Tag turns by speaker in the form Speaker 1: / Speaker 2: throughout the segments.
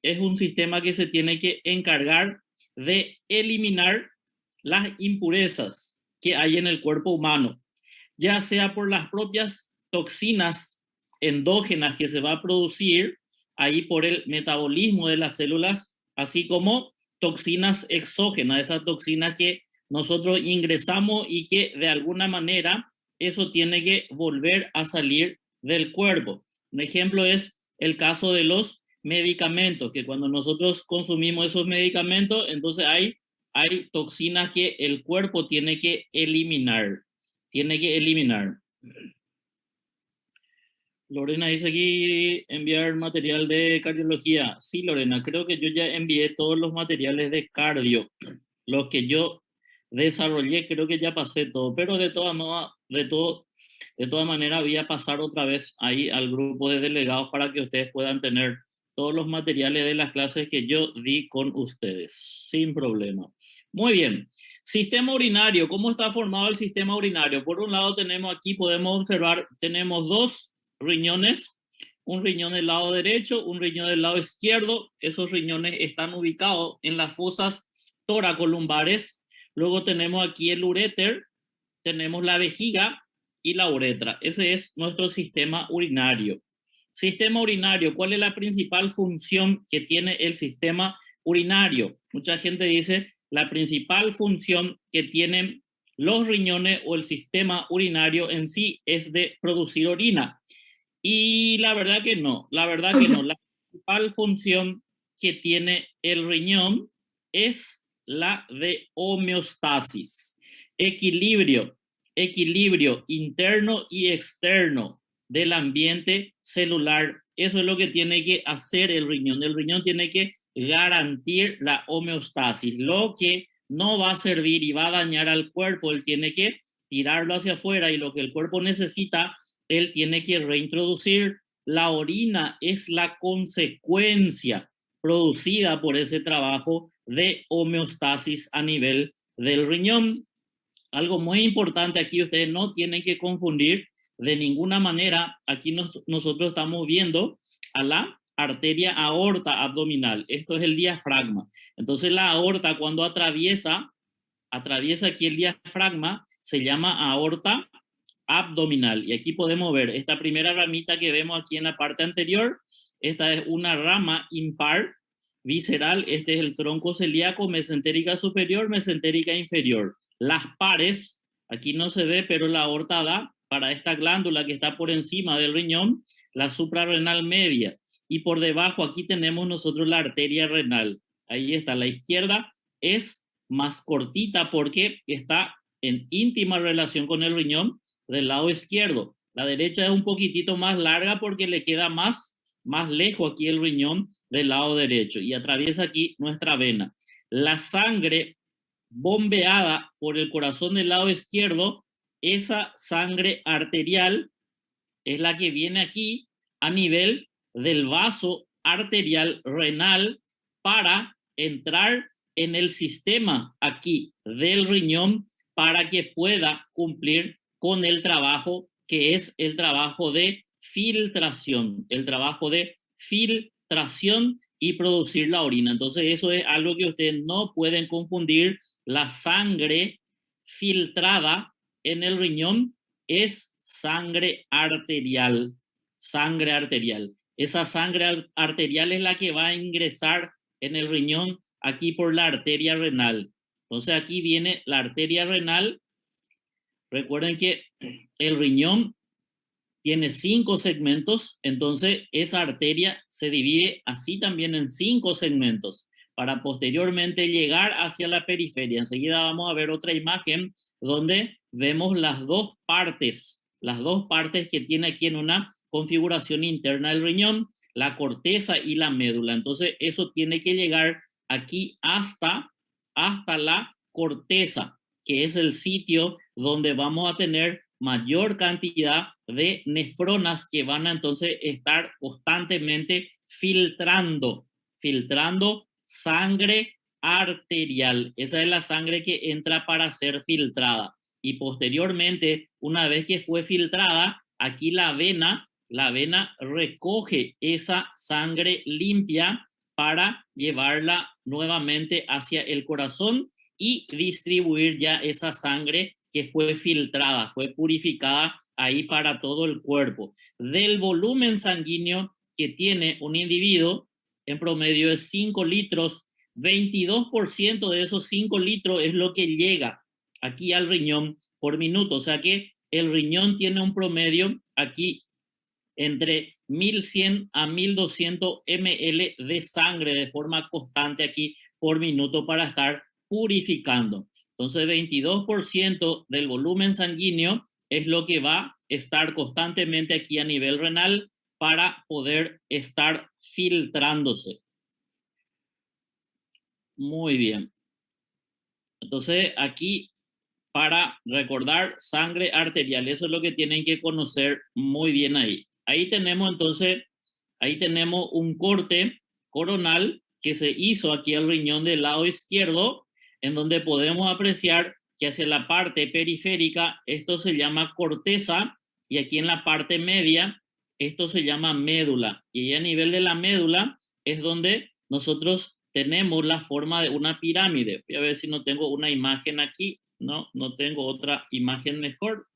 Speaker 1: es un sistema que se tiene que encargar de eliminar las impurezas que hay en el cuerpo humano, ya sea por las propias toxinas endógenas que se va a producir ahí por el metabolismo de las células, así como toxinas exógenas, esas toxinas que nosotros ingresamos y que de alguna manera eso tiene que volver a salir del cuerpo. Un ejemplo es el caso de los medicamentos, que cuando nosotros consumimos esos medicamentos, entonces hay toxinas que el cuerpo tiene que eliminar. Tiene que eliminar. Lorena dice aquí enviar material de cardiología. Sí, Lorena, creo que yo ya envié todos los materiales de cardio. Los que yo desarrollé, creo que ya pasé todo, pero de todas maneras voy a pasar otra vez ahí al grupo de delegados para que ustedes puedan tener todos los materiales de las clases que yo di con ustedes, sin problema. Muy bien. Sistema urinario. ¿Cómo está formado el sistema urinario? Por un lado tenemos aquí, podemos observar, tenemos dos riñones, un riñón del lado derecho, un riñón del lado izquierdo. Esos riñones están ubicados en las fosas toracolumbares. Luego tenemos aquí el uréter, tenemos la vejiga y la uretra. Ese es nuestro sistema urinario. Sistema urinario, ¿cuál es la principal función que tiene el sistema urinario? Mucha gente dice, la principal función que tienen los riñones o el sistema urinario en sí es de producir orina. Y la verdad que no, la verdad que no. La principal función que tiene el riñón es la de homeostasis, equilibrio, equilibrio interno y externo del ambiente celular. Eso es lo que tiene que hacer el riñón. El riñón tiene que garantir la homeostasis. Lo que no va a servir y va a dañar al cuerpo, él tiene que tirarlo hacia afuera, y lo que el cuerpo necesita, él tiene que reintroducir. La orina es la consecuencia producida por ese trabajo de homeostasis a nivel del riñón. Algo muy importante aquí, ustedes no tienen que confundir de ninguna manera. Aquí nosotros estamos viendo a la arteria aorta abdominal. Esto es el diafragma. Entonces la aorta, cuando atraviesa aquí el diafragma, se llama aorta abdominal. Y aquí podemos ver esta primera ramita que vemos aquí en la parte anterior. Esta es una rama impar visceral. Este es el tronco celíaco, mesentérica superior, mesentérica inferior. Las pares, aquí no se ve, pero la aorta da para esta glándula que está por encima del riñón, la suprarrenal media. Y por debajo aquí tenemos nosotros la arteria renal. Ahí está, la izquierda es más cortita porque está en íntima relación con el riñón del lado izquierdo. La derecha es un poquitito más larga porque le queda más lejos aquí el riñón del lado derecho y atraviesa aquí nuestra vena. La sangre bombeada por el corazón del lado izquierdo, esa sangre arterial es la que viene aquí a nivel del vaso arterial renal para entrar en el sistema aquí del riñón para que pueda cumplir con el trabajo que es el trabajo de filtración, y producir la orina. Entonces eso es algo que ustedes no pueden confundir. La sangre filtrada en el riñón es sangre arterial, sangre arterial. Esa sangre arterial es la que va a ingresar en el riñón aquí por la arteria renal. Entonces aquí viene la arteria renal. Recuerden que el riñón tiene 5 segmentos, entonces esa arteria se divide así también en 5 segmentos para posteriormente llegar hacia la periferia. Enseguida vamos a ver otra imagen donde vemos las dos partes que tiene aquí en una configuración interna del riñón, la corteza y la médula. Entonces eso tiene que llegar aquí hasta la corteza, que es el sitio donde vamos a tener mayor cantidad de nefronas que van a entonces estar constantemente filtrando sangre arterial. Esa es la sangre que entra para ser filtrada. Y posteriormente, una vez que fue filtrada, aquí la vena recoge esa sangre limpia para llevarla nuevamente hacia el corazón y distribuir ya esa sangre que fue filtrada, fue purificada ahí para todo el cuerpo. Del volumen sanguíneo que tiene un individuo, en promedio de 5 litros, 22% de esos 5 litros es lo que llega aquí al riñón por minuto. O sea que el riñón tiene un promedio aquí entre 1100 a 1200 ml de sangre de forma constante aquí por minuto para estar purificando. Entonces, 22% del volumen sanguíneo es lo que va a estar constantemente aquí a nivel renal para poder estar filtrándose. Muy bien. Entonces, aquí para recordar sangre arterial, eso es lo que tienen que conocer muy bien ahí. Ahí tenemos entonces, ahí tenemos un corte coronal que se hizo aquí al riñón del lado izquierdo, en donde podemos apreciar que hacia la parte periférica esto se llama corteza y aquí en la parte media esto se llama médula. Y a nivel de la médula es donde nosotros tenemos la forma de una pirámide. Voy a ver si no tengo una imagen aquí. No, no tengo otra imagen mejor.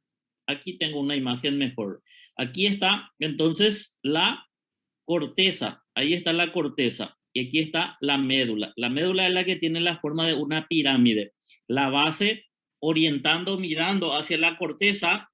Speaker 1: Aquí tengo una imagen mejor. Aquí está entonces la corteza. Ahí está la corteza. Y aquí está la médula. La médula es la que tiene la forma de una pirámide. La base orientando, mirando hacia la corteza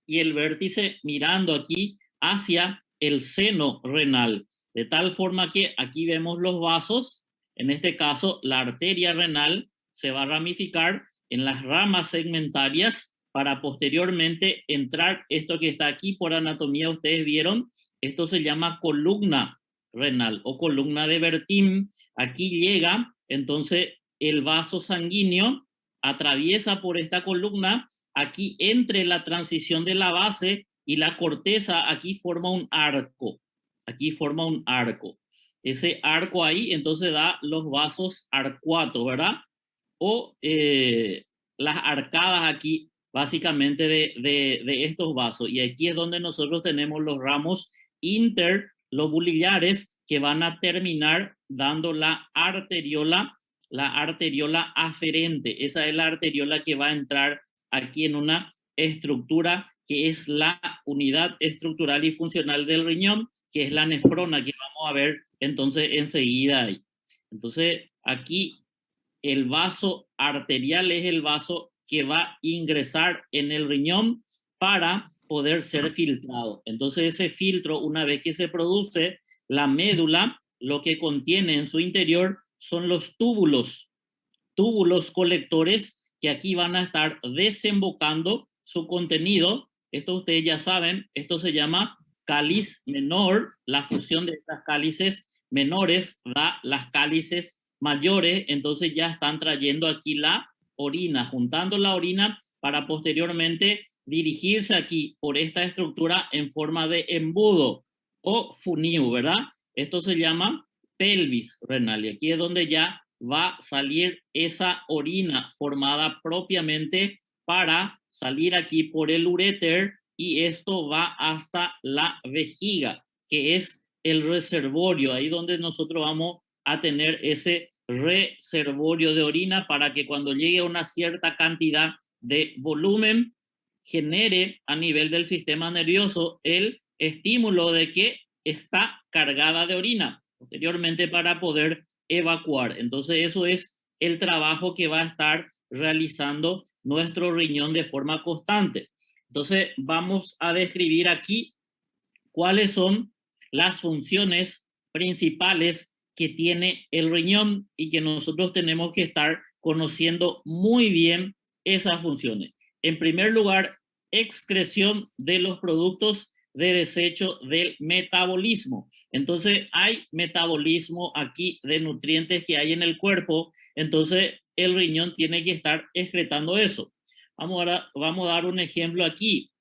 Speaker 1: y el vértice mirando aquí hacia el seno renal. De tal forma que aquí vemos los vasos. En este caso, la arteria renal se va a ramificar en las ramas segmentarias para posteriormente entrar esto que está aquí por anatomía, ustedes vieron, esto se llama columna renal o columna de Bertin. Aquí llega entonces el vaso sanguíneo, atraviesa por esta columna, aquí entre la transición de la base y la corteza, aquí forma un arco, aquí forma un arco. Ese arco ahí entonces da los vasos arcuatos, ¿verdad? O las arcadas aquí, básicamente de estos vasos. Y aquí es donde nosotros tenemos los ramos interlobulillares que van a terminar dando la arteriola aferente. Esa es la arteriola que va a entrar aquí en una estructura que es la unidad estructural y funcional del riñón, que es la nefrona, que vamos a ver entonces enseguida ahí. Entonces, aquí el vaso arterial es el vaso que va a ingresar en el riñón para poder ser filtrado. Entonces ese filtro, una vez que se produce, la médula, lo que contiene en su interior son los túbulos colectores que aquí van a estar desembocando su contenido. Esto ustedes ya saben, esto se llama cáliz menor. La fusión de estas cálices menores da las cálices mayores, entonces ya están trayendo aquí la orina, juntando la orina para posteriormente dirigirse aquí por esta estructura en forma de embudo o funiu, ¿verdad? Esto se llama pelvis renal y aquí es donde ya va a salir esa orina formada propiamente para salir aquí por el uréter y esto va hasta la vejiga, que es el reservorio, ahí donde nosotros vamos a tener ese reservorio de orina para que cuando llegue a una cierta cantidad de volumen genere a nivel del sistema nervioso el estímulo de que está cargada de orina posteriormente para poder evacuar. Entonces eso es el trabajo que va a estar realizando nuestro riñón de forma constante. Entonces vamos a describir aquí cuáles son las funciones principales que tiene el riñón y que nosotros tenemos que estar conociendo muy bien esas funciones. En primer lugar, excreción de los productos de desecho del metabolismo. Entonces, hay metabolismo aquí de nutrientes que hay en el cuerpo, entonces el riñón tiene que estar excretando eso. Vamos a dar un ejemplo aquí.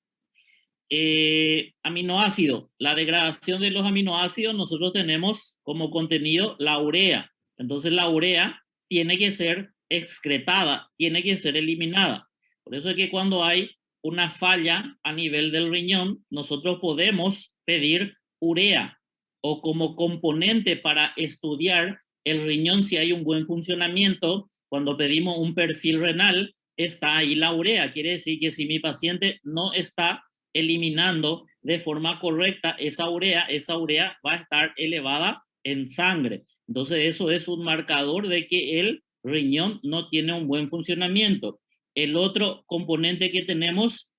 Speaker 1: Aminoácido, la degradación de los aminoácidos, nosotros tenemos como contenido la urea. Entonces la urea tiene que ser excretada, tiene que ser eliminada. Por eso es que cuando hay una falla a nivel del riñón, nosotros podemos pedir urea. o como componente para estudiar el riñón si hay un buen funcionamiento, cuando pedimos un perfil renal, está ahí la urea. Quiere decir que si mi paciente no está eliminando de forma correcta esa urea va a estar elevada en sangre. Entonces eso es un marcador de que el riñón no tiene un buen funcionamiento. El otro componente que tenemos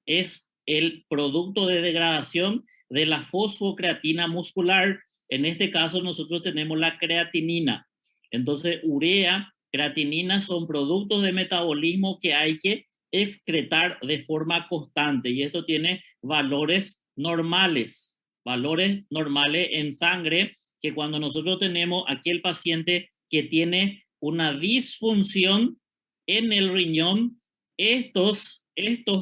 Speaker 1: es el producto de degradación de la fosfocreatina muscular. En este caso nosotros tenemos la creatinina. Entonces urea, creatinina son productos de metabolismo que hay que excretar de forma constante, y esto tiene valores normales en sangre, que cuando nosotros tenemos aquí el paciente que tiene una disfunción en el riñón, estos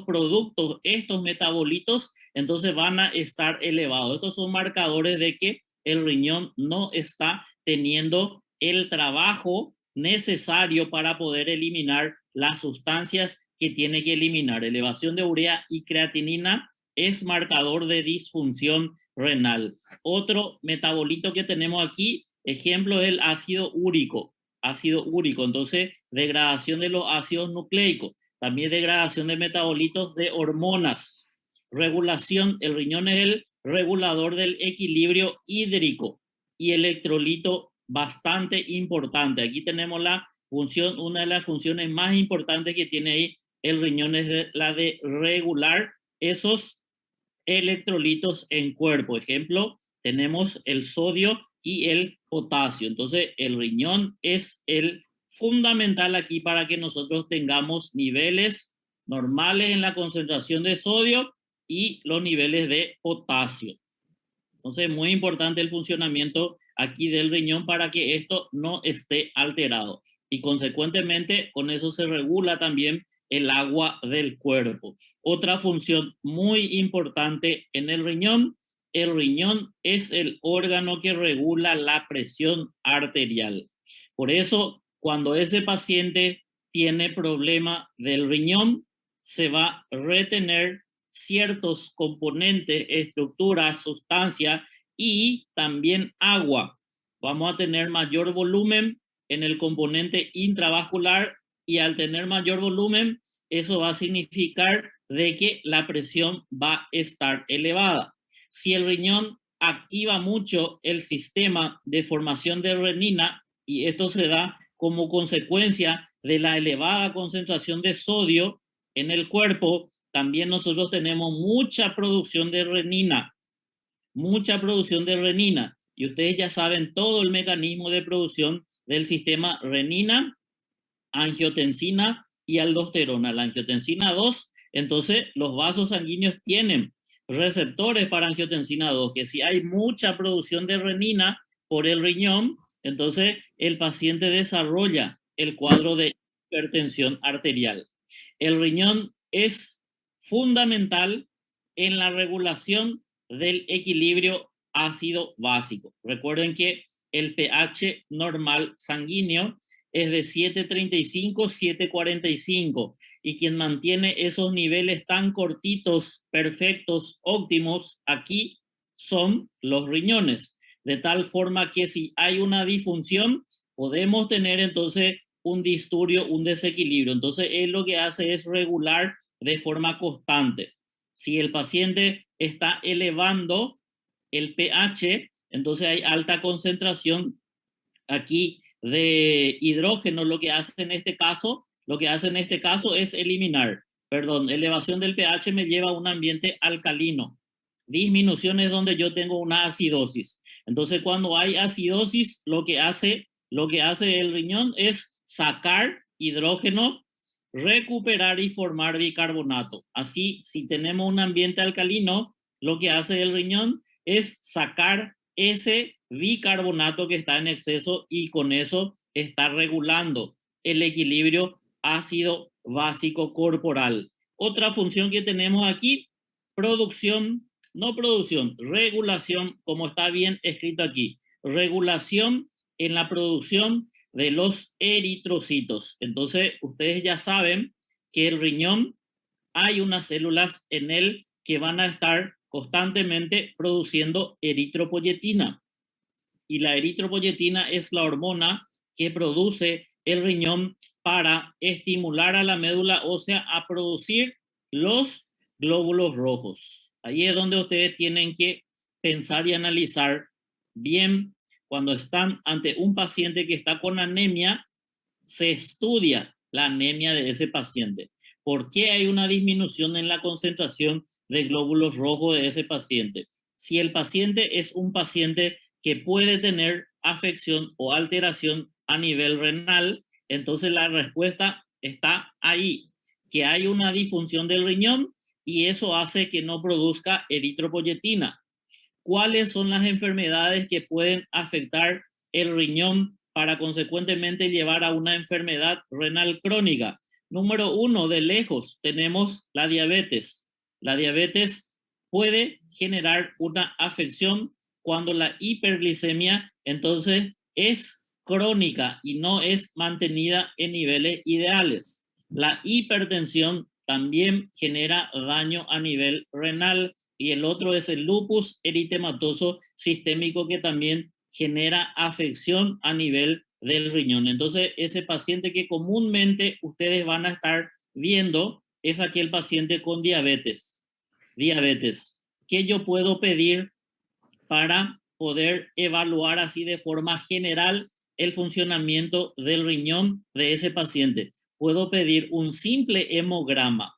Speaker 1: productos, estos metabolitos, entonces van a estar elevados. Estos son marcadores de que el riñón no está teniendo el trabajo necesario para poder eliminar las sustancias que tiene que eliminar. Elevación de urea y creatinina es marcador de disfunción renal. Otro metabolito que tenemos aquí, ejemplo, es el ácido úrico. Entonces, degradación de los ácidos nucleicos, también degradación de metabolitos de hormonas, regulación. El riñón es el regulador del equilibrio hídrico y electrolito bastante importante. Aquí tenemos la función, una de las funciones más importantes que tiene ahí el riñón es la de regular esos electrolitos en cuerpo. Ejemplo, tenemos el sodio y el potasio. Entonces, el riñón es el fundamental aquí para que nosotros tengamos niveles normales en la concentración de sodio y los niveles de potasio. Entonces, muy importante el funcionamiento aquí del riñón para que esto no esté alterado. Y consecuentemente, con eso se regula también el agua del cuerpo. Otra función muy importante en el riñón es el órgano que regula la presión arterial. Por eso, cuando ese paciente tiene problema del riñón, se va a retener ciertos componentes, estructuras, sustancias y también agua. Vamos a tener mayor volumen en el componente intravascular, y al tener mayor volumen, eso va a significar de que la presión va a estar elevada. Si el riñón activa mucho el sistema de formación de renina, y esto se da como consecuencia de la elevada concentración de sodio en el cuerpo, también nosotros tenemos mucha producción de renina, y ustedes ya saben todo el mecanismo de producción del sistema renina, angiotensina y aldosterona. La angiotensina 2, entonces los vasos sanguíneos tienen receptores para angiotensina 2, que si hay mucha producción de renina por el riñón, entonces el paciente desarrolla el cuadro de hipertensión arterial. El riñón es fundamental en la regulación del equilibrio ácido básico. Recuerden que el pH normal sanguíneo es de 7.35, 7.45, y quien mantiene esos niveles tan cortitos, perfectos, óptimos, aquí son los riñones. De tal forma que si hay una disfunción, podemos tener entonces un disturbio, un desequilibrio. Entonces, él lo que hace es regular de forma constante. Si el paciente está elevando el pH, entonces hay alta concentración aquí de hidrógeno. Lo que hace en este caso es elevación del pH me lleva a un ambiente alcalino. Disminución es donde yo tengo una acidosis. Entonces, cuando hay acidosis, lo que hace el riñón es sacar hidrógeno, recuperar y formar bicarbonato. Así, si tenemos un ambiente alcalino, lo que hace el riñón es sacar ese bicarbonato que está en exceso, y con eso está regulando el equilibrio ácido básico corporal. Otra función que tenemos aquí, regulación, como está bien escrito aquí, regulación en la producción de los eritrocitos. Entonces, ustedes ya saben que el riñón, hay unas células en él que van a estar constantemente produciendo eritropoyetina. Y la eritropoyetina es la hormona que produce el riñón para estimular a la médula ósea a producir los glóbulos rojos. Ahí es donde ustedes tienen que pensar y analizar bien cuando están ante un paciente que está con anemia. Se estudia la anemia de ese paciente. ¿Por qué hay una disminución en la concentración de glóbulos rojos de ese paciente? Si el paciente es un paciente que puede tener afección o alteración a nivel renal, entonces la respuesta está ahí, que hay una disfunción del riñón y eso hace que no produzca eritropoyetina. ¿Cuáles son las enfermedades que pueden afectar el riñón para consecuentemente llevar a una enfermedad renal crónica? Número 1, de lejos, tenemos la diabetes. La diabetes puede generar una afección cuando la hiperglicemia entonces es crónica y no es mantenida en niveles ideales. La hipertensión también genera daño a nivel renal y el otro es el lupus eritematoso sistémico que también genera afección a nivel del riñón. Entonces, ese paciente que comúnmente ustedes van a estar viendo es aquel paciente con diabetes. Diabetes. ¿Qué yo puedo pedir para poder evaluar así de forma general el funcionamiento del riñón de ese paciente? Puedo pedir un simple hemograma.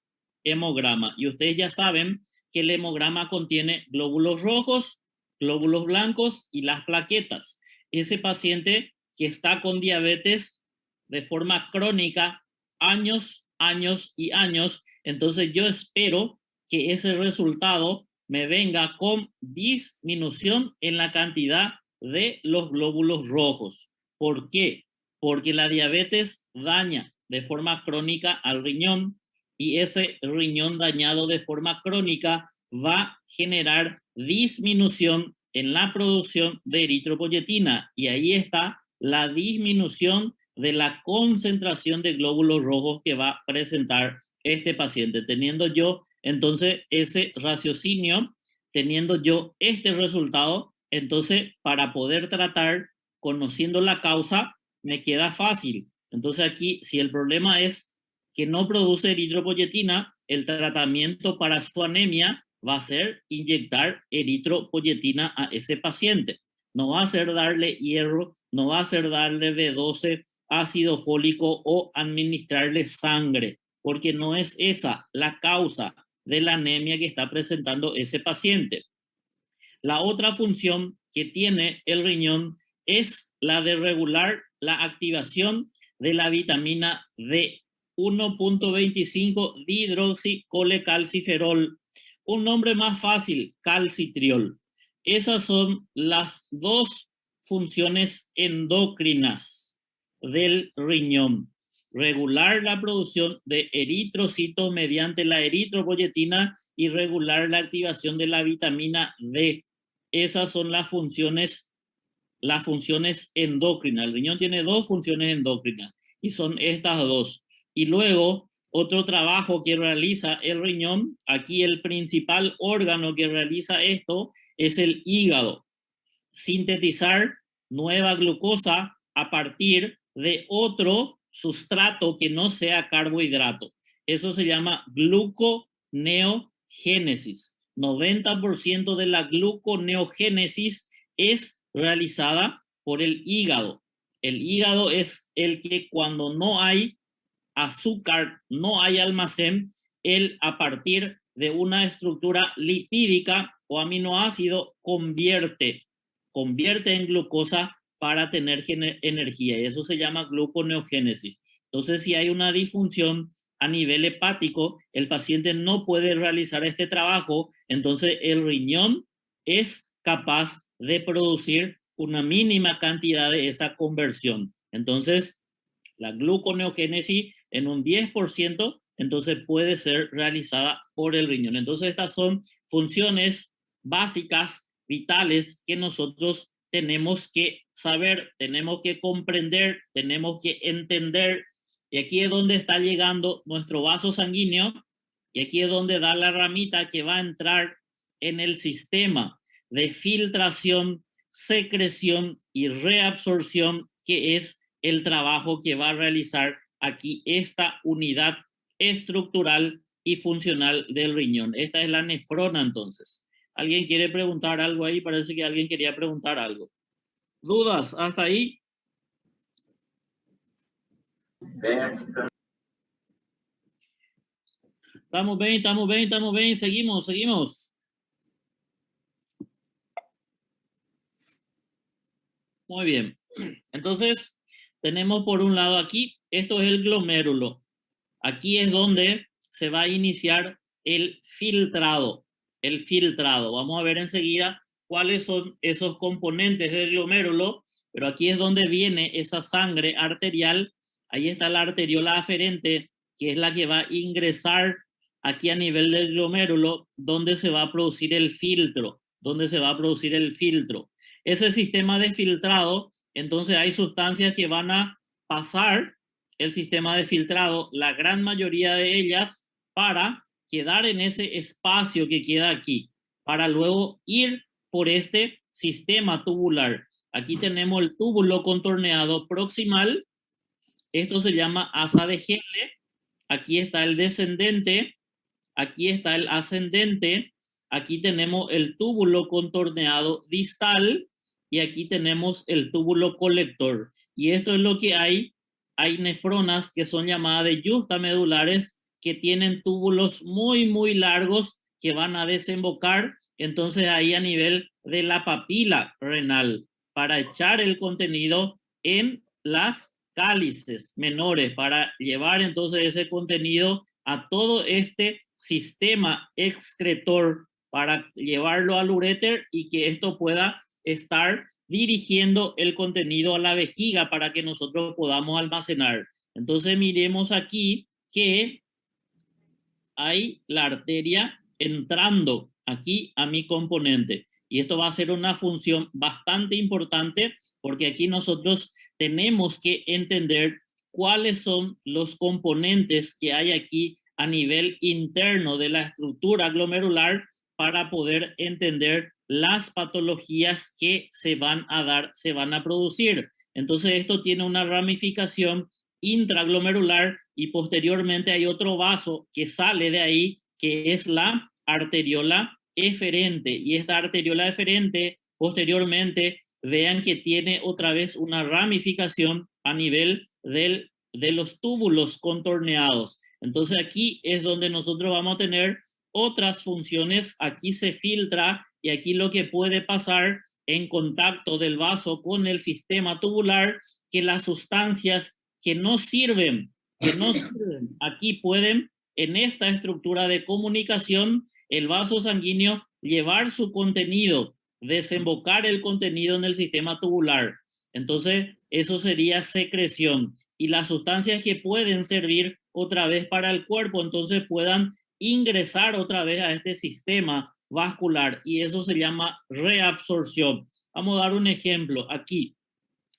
Speaker 1: Y ustedes ya saben que el hemograma contiene glóbulos rojos, glóbulos blancos y las plaquetas. Ese paciente que está con diabetes de forma crónica, años, entonces yo espero que ese resultado me venga con disminución en la cantidad de los glóbulos rojos. ¿Por qué? Porque la diabetes daña de forma crónica al riñón y ese riñón dañado de forma crónica va a generar disminución en la producción de eritropoyetina y ahí está la disminución de la concentración de glóbulos rojos que va a presentar este paciente. Teniendo yo entonces ese raciocinio, teniendo yo este resultado, entonces para poder tratar, conociendo la causa, me queda fácil. Entonces aquí, si el problema es que no produce eritropoyetina, el tratamiento para su anemia va a ser inyectar eritropoyetina a ese paciente. No va a ser darle hierro, no va a ser darle B12, ácido fólico o administrarle sangre, porque no es esa la causa de la anemia que está presentando ese paciente. La otra función que tiene el riñón es la de regular la activación de la vitamina D, 1.25 dihidroxicolecalciferol, un nombre más fácil, calcitriol. Esas son las dos funciones endocrinas del riñón: regular la producción de eritrocitos mediante la eritropoyetina y regular la activación de la vitamina D. Esas son las funciones endocrinas. El riñón tiene dos funciones endocrinas y son estas dos. Y luego, otro trabajo que realiza el riñón, aquí el principal órgano que realiza esto es el hígado. Sintetizar nueva glucosa a partir de otro sustrato que no sea carbohidrato. Eso se llama gluconeogénesis. 90% de la gluconeogénesis es realizada por el hígado. El hígado es el que cuando no hay azúcar, no hay almacén, él a partir de una estructura lipídica o aminoácido convierte en glucosa para tener energía y eso se llama gluconeogénesis. Entonces, si hay una disfunción a nivel hepático, el paciente no puede realizar este trabajo, entonces el riñón es capaz de producir una mínima cantidad de esa conversión. Entonces, la gluconeogénesis en un 10%, entonces puede ser realizada por el riñón. Entonces, estas son funciones básicas, vitales, que nosotros tenemos que saber, tenemos que comprender, tenemos que entender. Y aquí es donde está llegando nuestro vaso sanguíneo, y aquí es donde da la ramita que va a entrar en el sistema de filtración, secreción y reabsorción, que es el trabajo que va a realizar aquí esta unidad estructural y funcional del riñón. Esta es la nefrona, entonces. ¿Alguien quiere preguntar algo ahí? Parece que alguien quería preguntar algo. ¿Dudas hasta ahí? Estamos bien, estamos bien, estamos bien. Seguimos, seguimos. Muy bien. Entonces, tenemos por un lado aquí, esto es el glomérulo. Aquí es donde se va a iniciar el filtrado. El filtrado. Vamos a ver enseguida cuáles son esos componentes del glomérulo, pero aquí es donde viene esa sangre arterial. Ahí está la arteriola aferente, que es la que va a ingresar aquí a nivel del glomérulo, donde se va a producir el filtro, donde se va a producir el filtro. Ese sistema de filtrado, entonces hay sustancias que van a pasar el sistema de filtrado, la gran mayoría de ellas, para quedar en ese espacio que queda aquí, para luego ir por este sistema tubular. Aquí tenemos el túbulo contorneado proximal, esto se llama asa de Henle, aquí está el descendente, aquí está el ascendente, aquí tenemos el túbulo contorneado distal y aquí tenemos el túbulo colector. Y esto es lo que hay nefronas que son llamadas de justamedulares, que tienen túbulos muy, muy largos que van a desembocar, entonces ahí a nivel de la papila renal, para echar el contenido en las cálices menores, para llevar entonces ese contenido a todo este sistema excretor, para llevarlo al uréter y que esto pueda estar dirigiendo el contenido a la vejiga para que nosotros podamos almacenar. Entonces miremos aquí que hay la arteria entrando aquí a mi componente. Y esto va a ser una función bastante importante porque aquí nosotros tenemos que entender cuáles son los componentes que hay aquí a nivel interno de la estructura glomerular para poder entender las patologías que se van a dar, se van a producir. Entonces esto tiene una ramificación intraglomerular y posteriormente hay otro vaso que sale de ahí, que es la arteriola eferente. Y esta arteriola eferente posteriormente vean que tiene otra vez una ramificación a nivel de los túbulos contorneados. Entonces aquí es donde nosotros vamos a tener otras funciones. Aquí se filtra y aquí lo que puede pasar en contacto del vaso con el sistema tubular, que las sustancias que no sirven, aquí pueden, en esta estructura de comunicación, el vaso sanguíneo llevar su contenido, desembocar el contenido en el sistema tubular. Entonces, eso sería secreción. Y las sustancias que pueden servir otra vez para el cuerpo, entonces puedan ingresar otra vez a este sistema vascular, y eso se llama reabsorción. Vamos a dar un ejemplo aquí.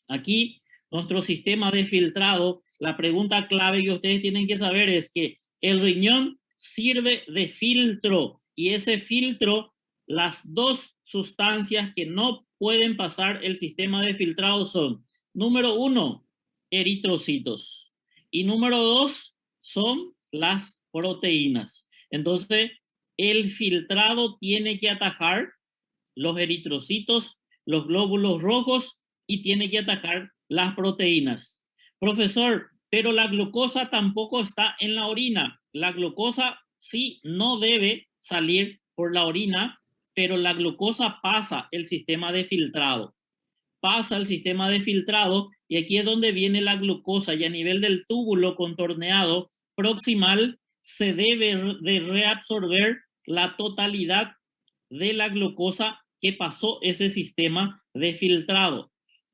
Speaker 1: Aquí, nuestro sistema de filtrado, la pregunta clave que ustedes tienen que saber es que el riñón sirve de filtro, y ese filtro, las dos sustancias que no pueden pasar el sistema de filtrado son, número 1, eritrocitos, y número 2 son las proteínas. Entonces, el filtrado tiene que atajar los eritrocitos, los glóbulos rojos, y tiene que atacar las proteínas. Profesor, pero la glucosa tampoco está en la orina. La glucosa sí no debe salir por la orina, pero la glucosa pasa el sistema de filtrado. Pasa el sistema de filtrado, y aquí es donde viene la glucosa, y a nivel del túbulo contorneado proximal se debe de reabsorber la totalidad de la glucosa que pasó ese sistema de filtrado.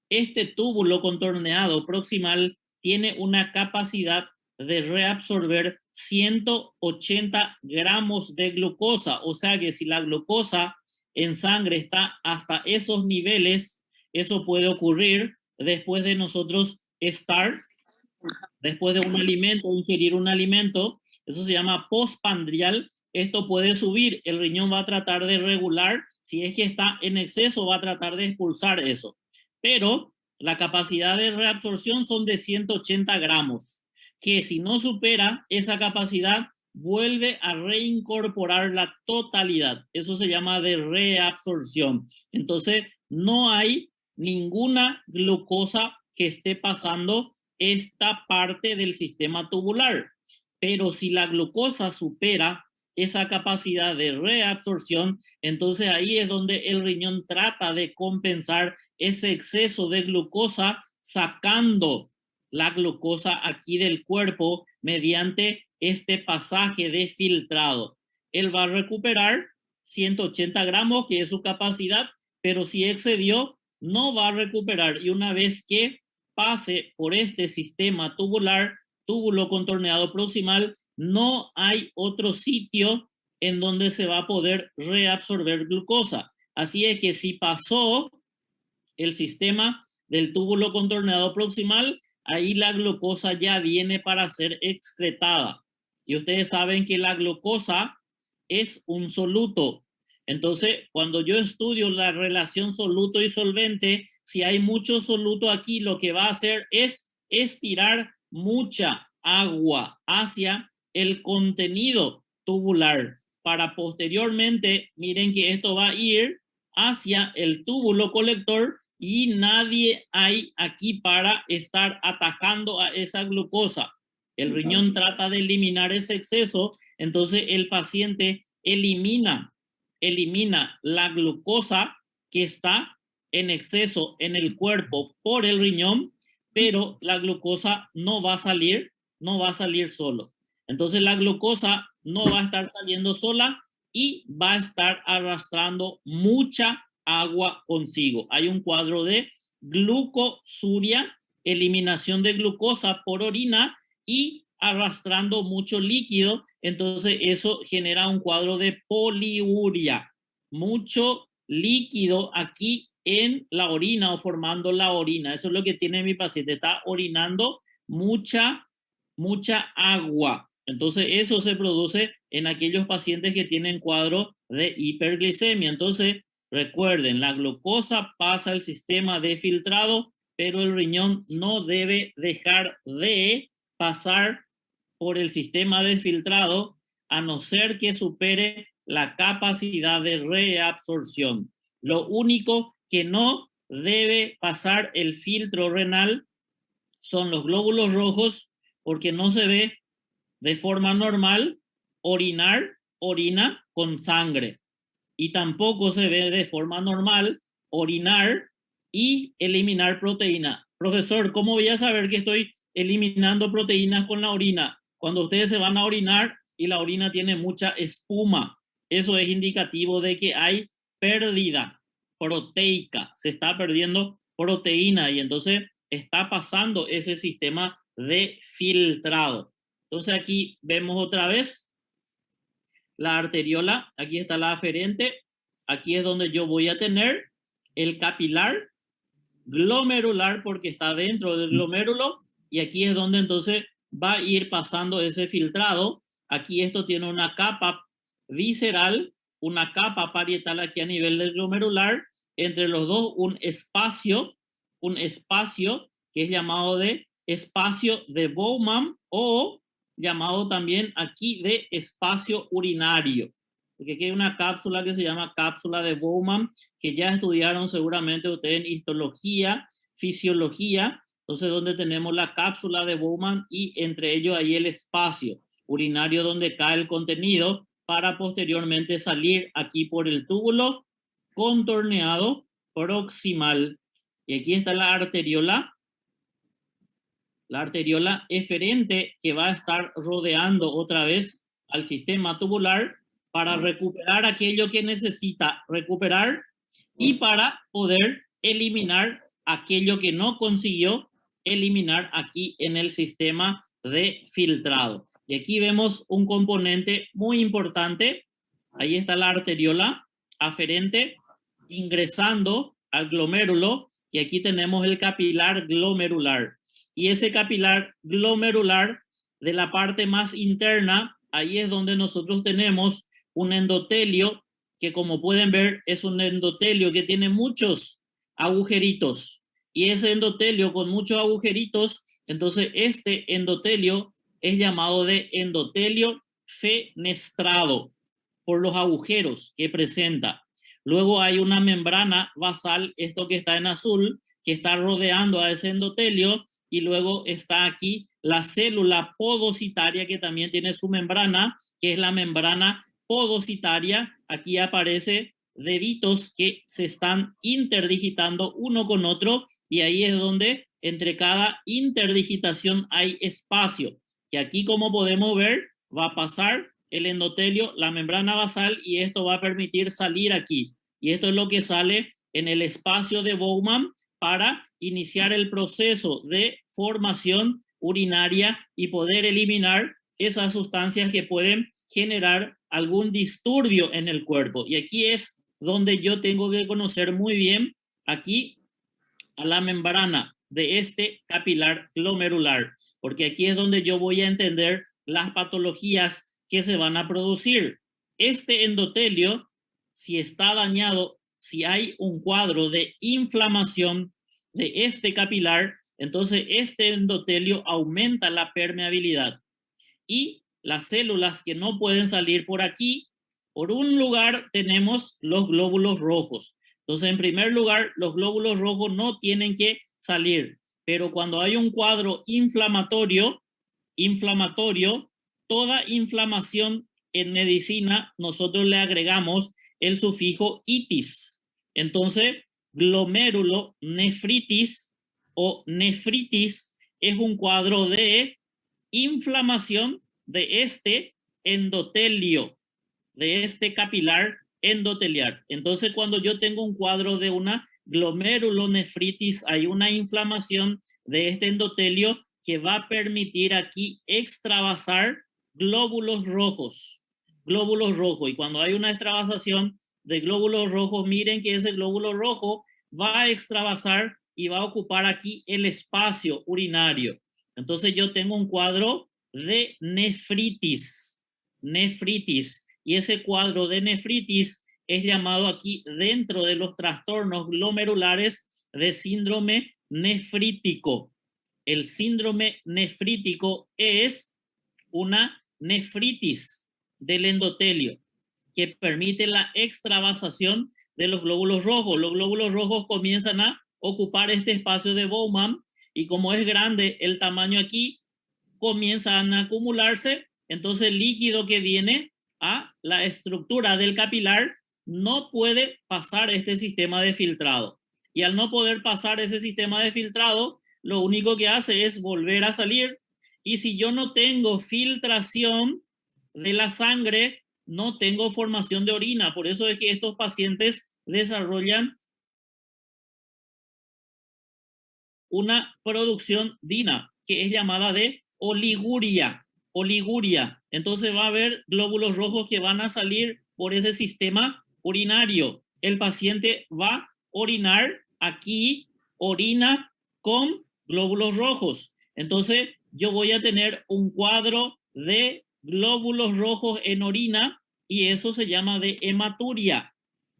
Speaker 1: Este túbulo contorneado proximal tiene una capacidad de reabsorber 180 gramos de glucosa, o sea que si la glucosa en sangre está hasta esos niveles, eso puede ocurrir después de nosotros estar, después de un alimento, ingerir un alimento, eso se llama postprandial. esto puede subir. El riñón va a tratar de regular. Si es que está en exceso, va a tratar de expulsar eso. Pero la capacidad de reabsorción son de 180 gramos, que si no supera esa capacidad, vuelve a reincorporar la totalidad. Eso se llama de reabsorción. Entonces, no hay ninguna glucosa que esté pasando esta parte del sistema tubular. Pero si la glucosa supera esa capacidad de reabsorción, entonces ahí es donde el riñón trata de compensar ese exceso de glucosa sacando la glucosa aquí del cuerpo mediante este pasaje de filtrado. Él va a recuperar 180 gramos, que es su capacidad, pero si excedió, no va a recuperar. Y una vez que pase por este sistema tubular, túbulo contorneado proximal, no hay otro sitio en donde se va a poder reabsorber glucosa. Así es que si pasó el sistema del túbulo contorneado proximal, ahí la glucosa ya viene para ser excretada. Y ustedes saben que la glucosa es un soluto. Entonces, cuando yo estudio la relación soluto y solvente, si hay mucho soluto aquí, lo que va a hacer es estirar mucha agua hacia el contenido tubular para posteriormente, miren que esto va a ir hacia el túbulo colector y nadie hay aquí para estar atacando a esa glucosa. El riñón trata de eliminar ese exceso, entonces el paciente elimina la glucosa que está en exceso en el cuerpo por el riñón, pero la glucosa no va a salir solo. Entonces la glucosa no va a estar saliendo sola y va a estar arrastrando mucha agua consigo. Hay un cuadro de glucosuria, eliminación de glucosa por orina y arrastrando mucho líquido. Entonces eso genera un cuadro de poliuria, mucho líquido aquí en la orina o formando la orina. Eso es lo que tiene mi paciente, está orinando mucha agua. Entonces eso se produce en aquellos pacientes que tienen cuadro de hiperglicemia. Entonces recuerden, la glucosa pasa al sistema de filtrado, pero el riñón no debe dejar de pasar por el sistema de filtrado a no ser que supere la capacidad de reabsorción. Lo único que no debe pasar el filtro renal son los glóbulos rojos, porque no se ve de forma normal orina con sangre. Y tampoco se ve de forma normal orinar y eliminar proteína. Profesor, ¿cómo voy a saber que estoy eliminando proteínas con la orina? Cuando ustedes se van a orinar y la orina tiene mucha espuma, eso es indicativo de que hay pérdida proteica, se está perdiendo proteína y entonces está pasando ese sistema de filtrado. Entonces aquí vemos otra vez la arteriola, aquí está la aferente, aquí es donde yo voy a tener el capilar glomerular porque está dentro del glomérulo y aquí es donde entonces va a ir pasando ese filtrado. Aquí esto tiene una capa visceral, una capa parietal aquí a nivel del glomerular, entre los dos un espacio que es llamado de espacio de Bowman o llamado también aquí de espacio urinario, porque aquí hay una cápsula que se llama cápsula de Bowman, que ya estudiaron seguramente ustedes en histología, fisiología, entonces donde tenemos la cápsula de Bowman y entre ellos ahí el espacio urinario donde cae el contenido para posteriormente salir aquí por el túbulo contorneado proximal. Y aquí está la arteriola eferente que va a estar rodeando otra vez al sistema tubular para recuperar aquello que necesita recuperar y para poder eliminar aquello que no consiguió eliminar aquí en el sistema de filtrado. Y aquí vemos un componente muy importante. Ahí está la arteriola aferente ingresando al glomérulo y aquí tenemos el capilar glomerular. Y ese capilar glomerular de la parte más interna, ahí es donde nosotros tenemos un endotelio que, como pueden ver, es un endotelio que tiene muchos agujeritos. Y ese endotelio con muchos agujeritos, entonces este endotelio es llamado de endotelio fenestrado por los agujeros que presenta. Luego hay una membrana basal, esto que está en azul, que está rodeando a ese endotelio, y luego está aquí la célula podocitaria, que también tiene su membrana, que es la membrana podocitaria. Aquí aparece deditos que se están interdigitando uno con otro, y ahí es donde entre cada interdigitación hay espacio, que aquí, como podemos ver, va a pasar el endotelio, la membrana basal, y esto va a permitir salir aquí. Y esto es lo que sale en el espacio de Bowman para iniciar el proceso de formación urinaria y poder eliminar esas sustancias que pueden generar algún disturbio en el cuerpo. Y aquí es donde yo tengo que conocer muy bien aquí a la membrana de este capilar glomerular, porque aquí es donde yo voy a entender las patologías que se van a producir. Este endotelio, si está dañado, si hay un cuadro de inflamación de este capilar, entonces este endotelio aumenta la permeabilidad. Y las células que no pueden salir por aquí, por un lugar tenemos los glóbulos rojos. Entonces, en primer lugar, los glóbulos rojos no tienen que salir, pero cuando hay un cuadro inflamatorio, toda inflamación en medicina, nosotros le agregamos el sufijo itis. Entonces, glomérulo nefritis o nefritis es un cuadro de inflamación de este endotelio, de este capilar endoteliar. Entonces, cuando yo tengo un cuadro de una glomerulonefritis, hay una inflamación de este endotelio que va a permitir aquí extravasar glóbulos rojos. Glóbulos rojos. Y cuando hay una extravasación de glóbulos rojos, miren que ese glóbulo rojo va a extravasar y va a ocupar aquí el espacio urinario. Entonces yo tengo un cuadro de nefritis. Nefritis. Y ese cuadro de nefritis es llamado aquí, dentro de los trastornos glomerulares, de síndrome nefrítico. El síndrome nefrítico es una nefritis del endotelio que permite la extravasación de los glóbulos rojos. Los glóbulos rojos comienzan a ocupar este espacio de Bowman, y como es grande el tamaño aquí, comienzan a acumularse. Entonces el líquido que viene a la estructura del capilar no puede pasar este sistema de filtrado. Y al no poder pasar ese sistema de filtrado, lo único que hace es volver a salir. Y si yo no tengo filtración de la sangre, no tengo formación de orina. Por eso es que estos pacientes desarrollan una producción DINA, que es llamada de oliguria. Oliguria. Entonces va a haber glóbulos rojos que van a salir por ese sistema urinario. El paciente va a orinar aquí, orina con glóbulos rojos. Entonces yo voy a tener un cuadro de glóbulos rojos en orina, y eso se llama de hematuria.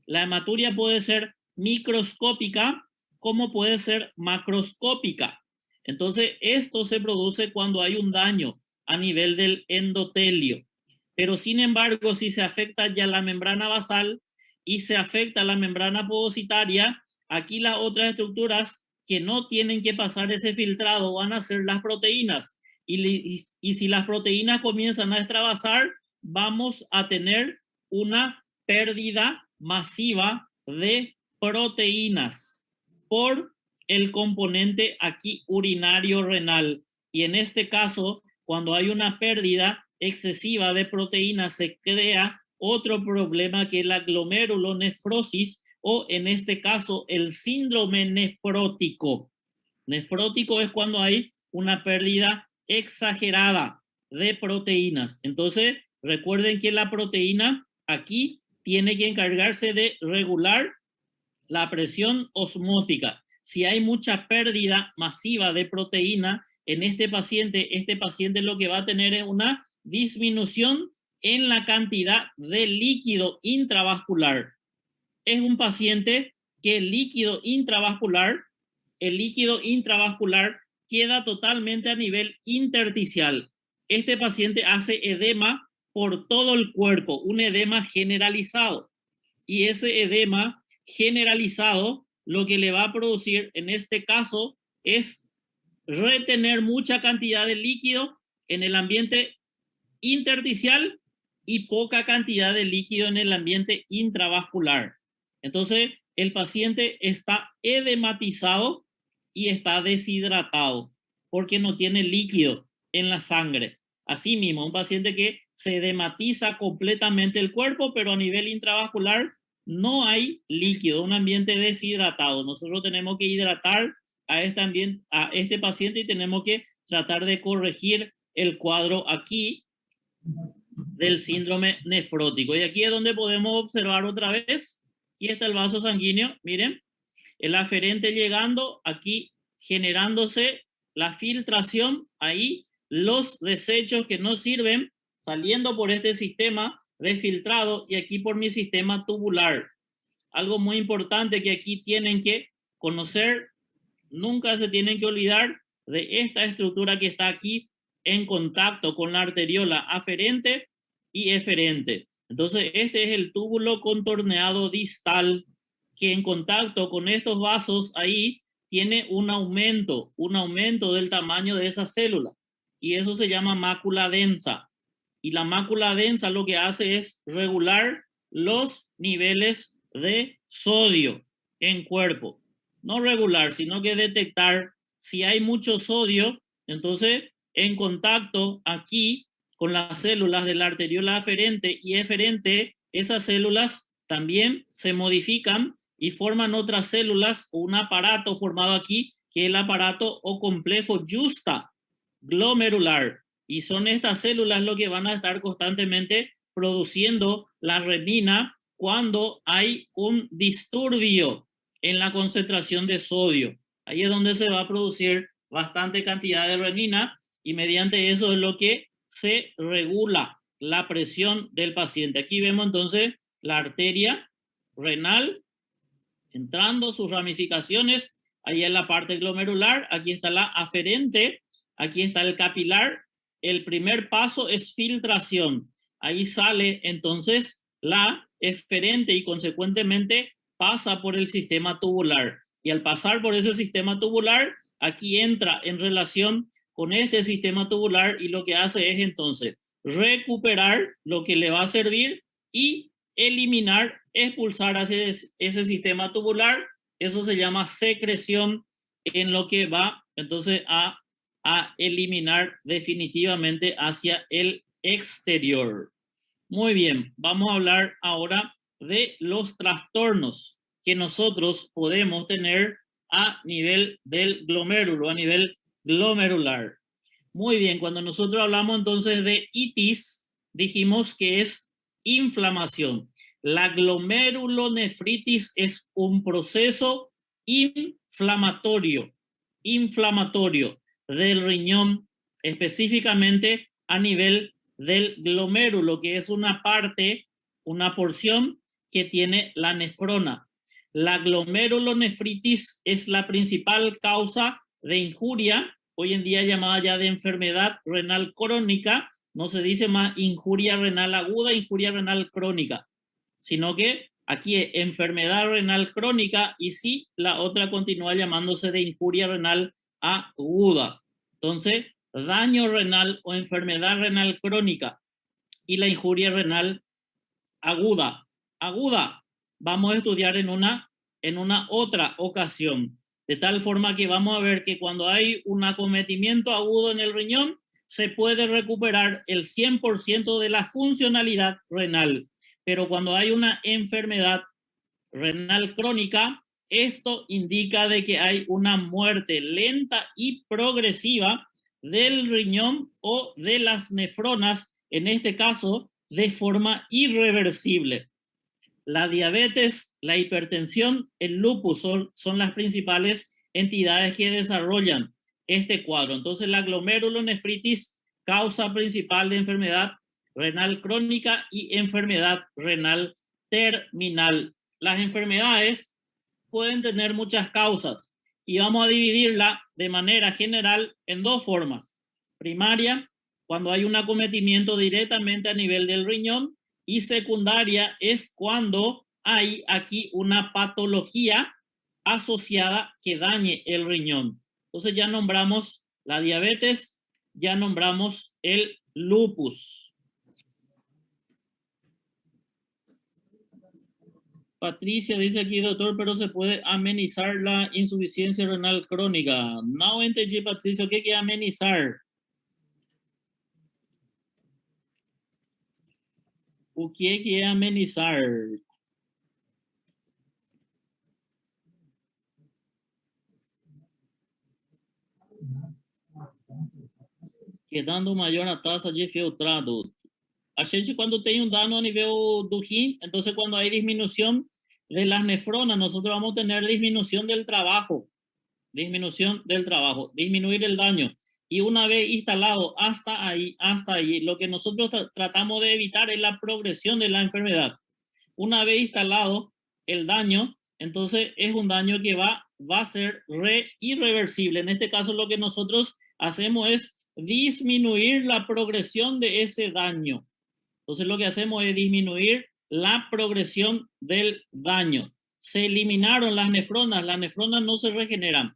Speaker 1: La hematuria puede ser microscópica como puede ser macroscópica. Entonces, esto se produce cuando hay un daño a nivel del endotelio. Pero sin embargo, si se afecta ya la membrana basal y se afecta la membrana podocitaria, aquí las otras estructuras que no tienen que pasar ese filtrado van a ser las proteínas. Y si las proteínas comienzan a extravasar, vamos a tener una pérdida masiva de proteínas por el componente aquí urinario renal. Y en este caso, cuando hay una pérdida excesiva de proteínas, se crea otro problema, que es la glomerulonefrosis, o en este caso el síndrome nefrótico. Nefrótico es cuando hay una pérdida exagerada de proteínas. Entonces, recuerden que la proteína aquí tiene que encargarse de regular la presión osmótica. Si hay mucha pérdida masiva de proteína en este paciente lo que va a tener es una disminución en la cantidad de líquido intravascular. Es un paciente que el líquido intravascular queda totalmente a nivel intersticial. Este paciente hace edema por todo el cuerpo, un edema generalizado. Y ese edema generalizado lo que le va a producir en este caso es retener mucha cantidad de líquido en el ambiente intersticial y poca cantidad de líquido en el ambiente intravascular. Entonces, el paciente está edematizado y está deshidratado porque no tiene líquido en la sangre. Asimismo, un paciente que se edematiza completamente el cuerpo, pero a nivel intravascular no hay líquido, un ambiente deshidratado. Nosotros tenemos que hidratar a este paciente y tenemos que tratar de corregir el cuadro aquí del síndrome nefrótico. Y aquí es donde podemos observar otra vez. Aquí está el vaso sanguíneo, miren, el aferente llegando, aquí generándose la filtración, ahí los desechos que no sirven saliendo por este sistema de filtrado y aquí por mi sistema tubular. Algo muy importante que aquí tienen que conocer, nunca se tienen que olvidar de esta estructura que está aquí en contacto con la arteriola aferente y eferente. Entonces, este es el túbulo contorneado distal que en contacto con estos vasos ahí tiene un aumento del tamaño de esa célula. Y eso se llama mácula densa. Y la mácula densa lo que hace es regular los niveles de sodio en cuerpo. No regular, sino que detectar si hay mucho sodio, entonces en contacto aquí con las células de la arteriola aferente y eferente, esas células también se modifican y forman otras células o un aparato formado aquí, que es el aparato o complejo justa glomerular. Y son estas células lo que van a estar constantemente produciendo la renina cuando hay un disturbio en la concentración de sodio. Ahí es donde se va a producir bastante cantidad de renina y mediante eso es lo que se regula la presión del paciente. Aquí vemos entonces la arteria renal entrando sus ramificaciones, ahí en la parte glomerular, aquí está la aferente, aquí está el capilar. El primer paso es filtración. Ahí sale entonces la eferente y consecuentemente pasa por el sistema tubular. Y al pasar por ese sistema tubular, aquí entra en relación con este sistema tubular y lo que hace es entonces recuperar lo que le va a servir y eliminar, expulsar hacia ese sistema tubular. Eso se llama secreción, en lo que va entonces a eliminar definitivamente hacia el exterior. Muy bien, vamos a hablar ahora de los trastornos que nosotros podemos tener a nivel del glomérulo, a nivel glomerular. Muy bien, cuando nosotros hablamos entonces de itis, dijimos que es inflamación. La glomerulonefritis es un proceso inflamatorio del riñón, específicamente a nivel del glomérulo, que es una parte, una porción que tiene la nefrona. La glomerulonefritis es la principal causa de injuria, hoy en día llamada ya de enfermedad renal crónica. No se dice más injuria renal aguda, injuria renal crónica, sino que aquí es enfermedad renal crónica y sí, la otra continúa llamándose de injuria renal aguda. Entonces, daño renal o enfermedad renal crónica y la injuria renal aguda. Vamos a estudiar en una otra ocasión. De tal forma que vamos a ver que cuando hay un acometimiento agudo en el riñón, se puede recuperar el 100% de la funcionalidad renal. Pero cuando hay una enfermedad renal crónica, esto indica de que hay una muerte lenta y progresiva del riñón o de las nefronas, en este caso, de forma irreversible. La diabetes, la hipertensión, el lupus son las principales entidades que desarrollan este cuadro. Entonces, la glomerulonefritis, causa principal de enfermedad renal crónica y enfermedad renal terminal. Las enfermedades pueden tener muchas causas y vamos a dividirla de manera general en dos formas. Primaria, cuando hay un acometimiento directamente a nivel del riñón, y secundaria es cuando hay aquí una patología asociada que dañe el riñón. Entonces ya nombramos la diabetes, ya nombramos el lupus. Patricia dice aquí, doctor, pero se puede amenizar la insuficiencia renal crónica. No entendí, Patricia, ¿qué quiere amenizar? ¿O qué quiere amenizar? Quedando maior a taxa de filtrado. A gente, quando tem dano a nível do rim, entonces cuando hay disminución de las nefronas, nosotros vamos a tener disminución del trabajo, disminuir el daño. Y una vez instalado hasta ahí, lo que nosotros tratamos de evitar es la progresión de la enfermedad. Una vez instalado el daño, entonces es un daño que va a ser irreversible. En este caso lo que nosotros hacemos es disminuir la progresión de ese daño. Entonces lo que hacemos es disminuir la progresión del daño. Se eliminaron las nefronas no se regeneran,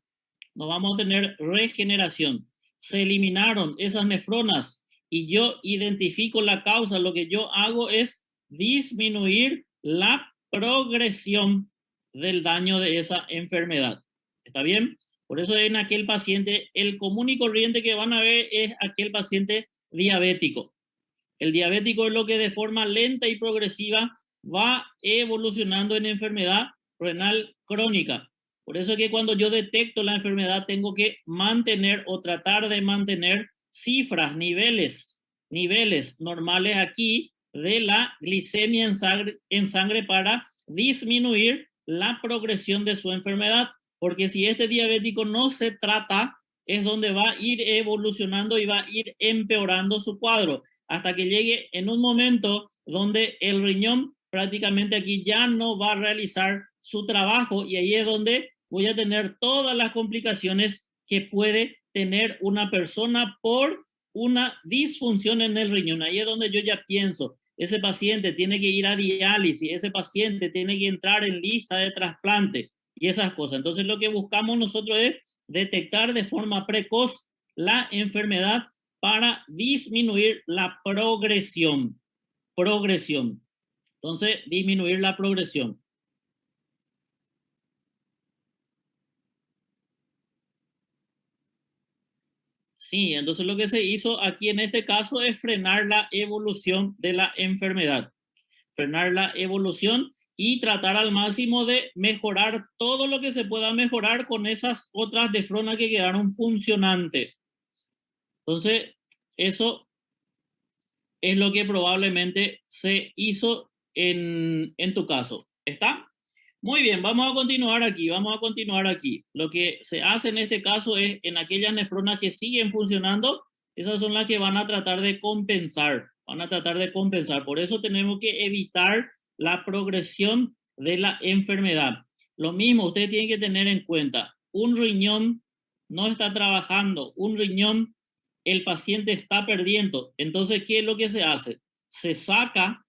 Speaker 1: no vamos a tener regeneración. Se eliminaron esas nefronas y yo identifico la causa. Lo que yo hago es disminuir la progresión del daño de esa enfermedad. ¿Está bien? Por eso en aquel paciente, el común y corriente que van a ver es aquel paciente diabético. El diabético es lo que de forma lenta y progresiva va evolucionando en enfermedad renal crónica. Por eso es que cuando yo detecto la enfermedad tengo que mantener o tratar de mantener cifras, niveles normales aquí de la glicemia en sangre para disminuir la progresión de su enfermedad. Porque si este diabético no se trata, es donde va a ir evolucionando y va a ir empeorando su cuadro, hasta que llegue en un momento donde el riñón prácticamente aquí ya no va a realizar su trabajo, y ahí es donde voy a tener todas las complicaciones que puede tener una persona por una disfunción en el riñón. Ahí es donde yo ya pienso, ese paciente tiene que ir a diálisis, ese paciente tiene que entrar en lista de trasplante y esas cosas. Entonces lo que buscamos nosotros es detectar de forma precoz la enfermedad para disminuir la progresión. Entonces, disminuir la progresión. Sí, entonces lo que se hizo aquí en este caso es frenar la evolución de la enfermedad. Frenar la evolución y tratar al máximo de mejorar todo lo que se pueda mejorar con esas otras nefronas que quedaron funcionantes. Entonces, eso es lo que probablemente se hizo en tu caso. ¿Está? Muy bien, vamos a continuar aquí. Lo que se hace en este caso es, en aquellas nefronas que siguen funcionando, esas son las que van a tratar de compensar. Por eso tenemos que evitar la progresión de la enfermedad. Lo mismo, usted tiene que tener en cuenta, un riñón no está trabajando, un riñón el paciente está perdiendo. Entonces, ¿qué es lo que se hace? Se saca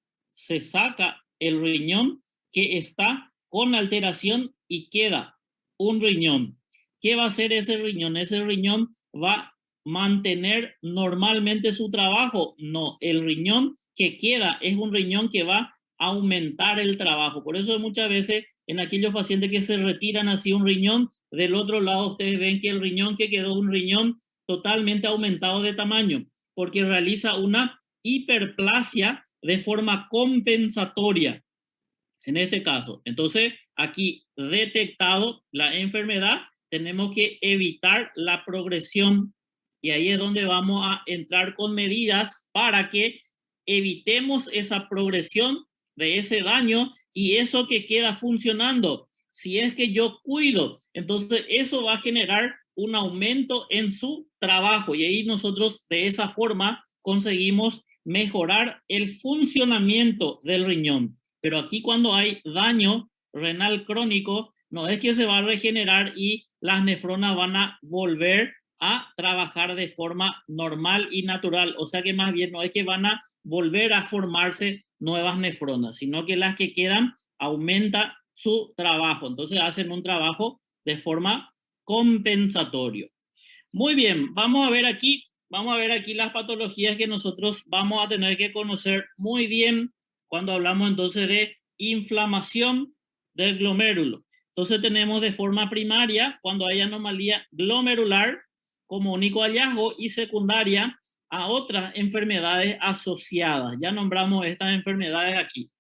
Speaker 1: el riñón que está con alteración y queda un riñón. ¿Qué va a hacer ese riñón? Ese riñón va a mantener normalmente su trabajo. No, el riñón que queda es un riñón que va a aumentar el trabajo. Por eso muchas veces en aquellos pacientes que se retiran así un riñón, del otro lado ustedes ven que el riñón que quedó, un riñón totalmente aumentado de tamaño, porque realiza una hiperplasia de forma compensatoria en este caso. Entonces, aquí detectado la enfermedad, tenemos que evitar la progresión, y ahí es donde vamos a entrar con medidas para que evitemos esa progresión de ese daño y eso que queda funcionando. Si es que yo cuido, entonces eso va a generar un aumento en su trabajo, y ahí nosotros de esa forma conseguimos mejorar el funcionamiento del riñón. Pero aquí cuando hay daño renal crónico, no es que se va a regenerar y las nefronas van a volver a trabajar de forma normal y natural. O sea que más bien no es que van a volver a formarse nuevas nefronas, sino que las que quedan aumenta su trabajo. Entonces hacen un trabajo de forma compensatorio. Muy bien, vamos a ver aquí las patologías que nosotros vamos a tener que conocer muy bien cuando hablamos entonces de inflamación del glomérulo. Entonces tenemos de forma primaria cuando hay anomalía glomerular como único hallazgo y secundaria a otras enfermedades asociadas. Ya nombramos estas enfermedades aquí.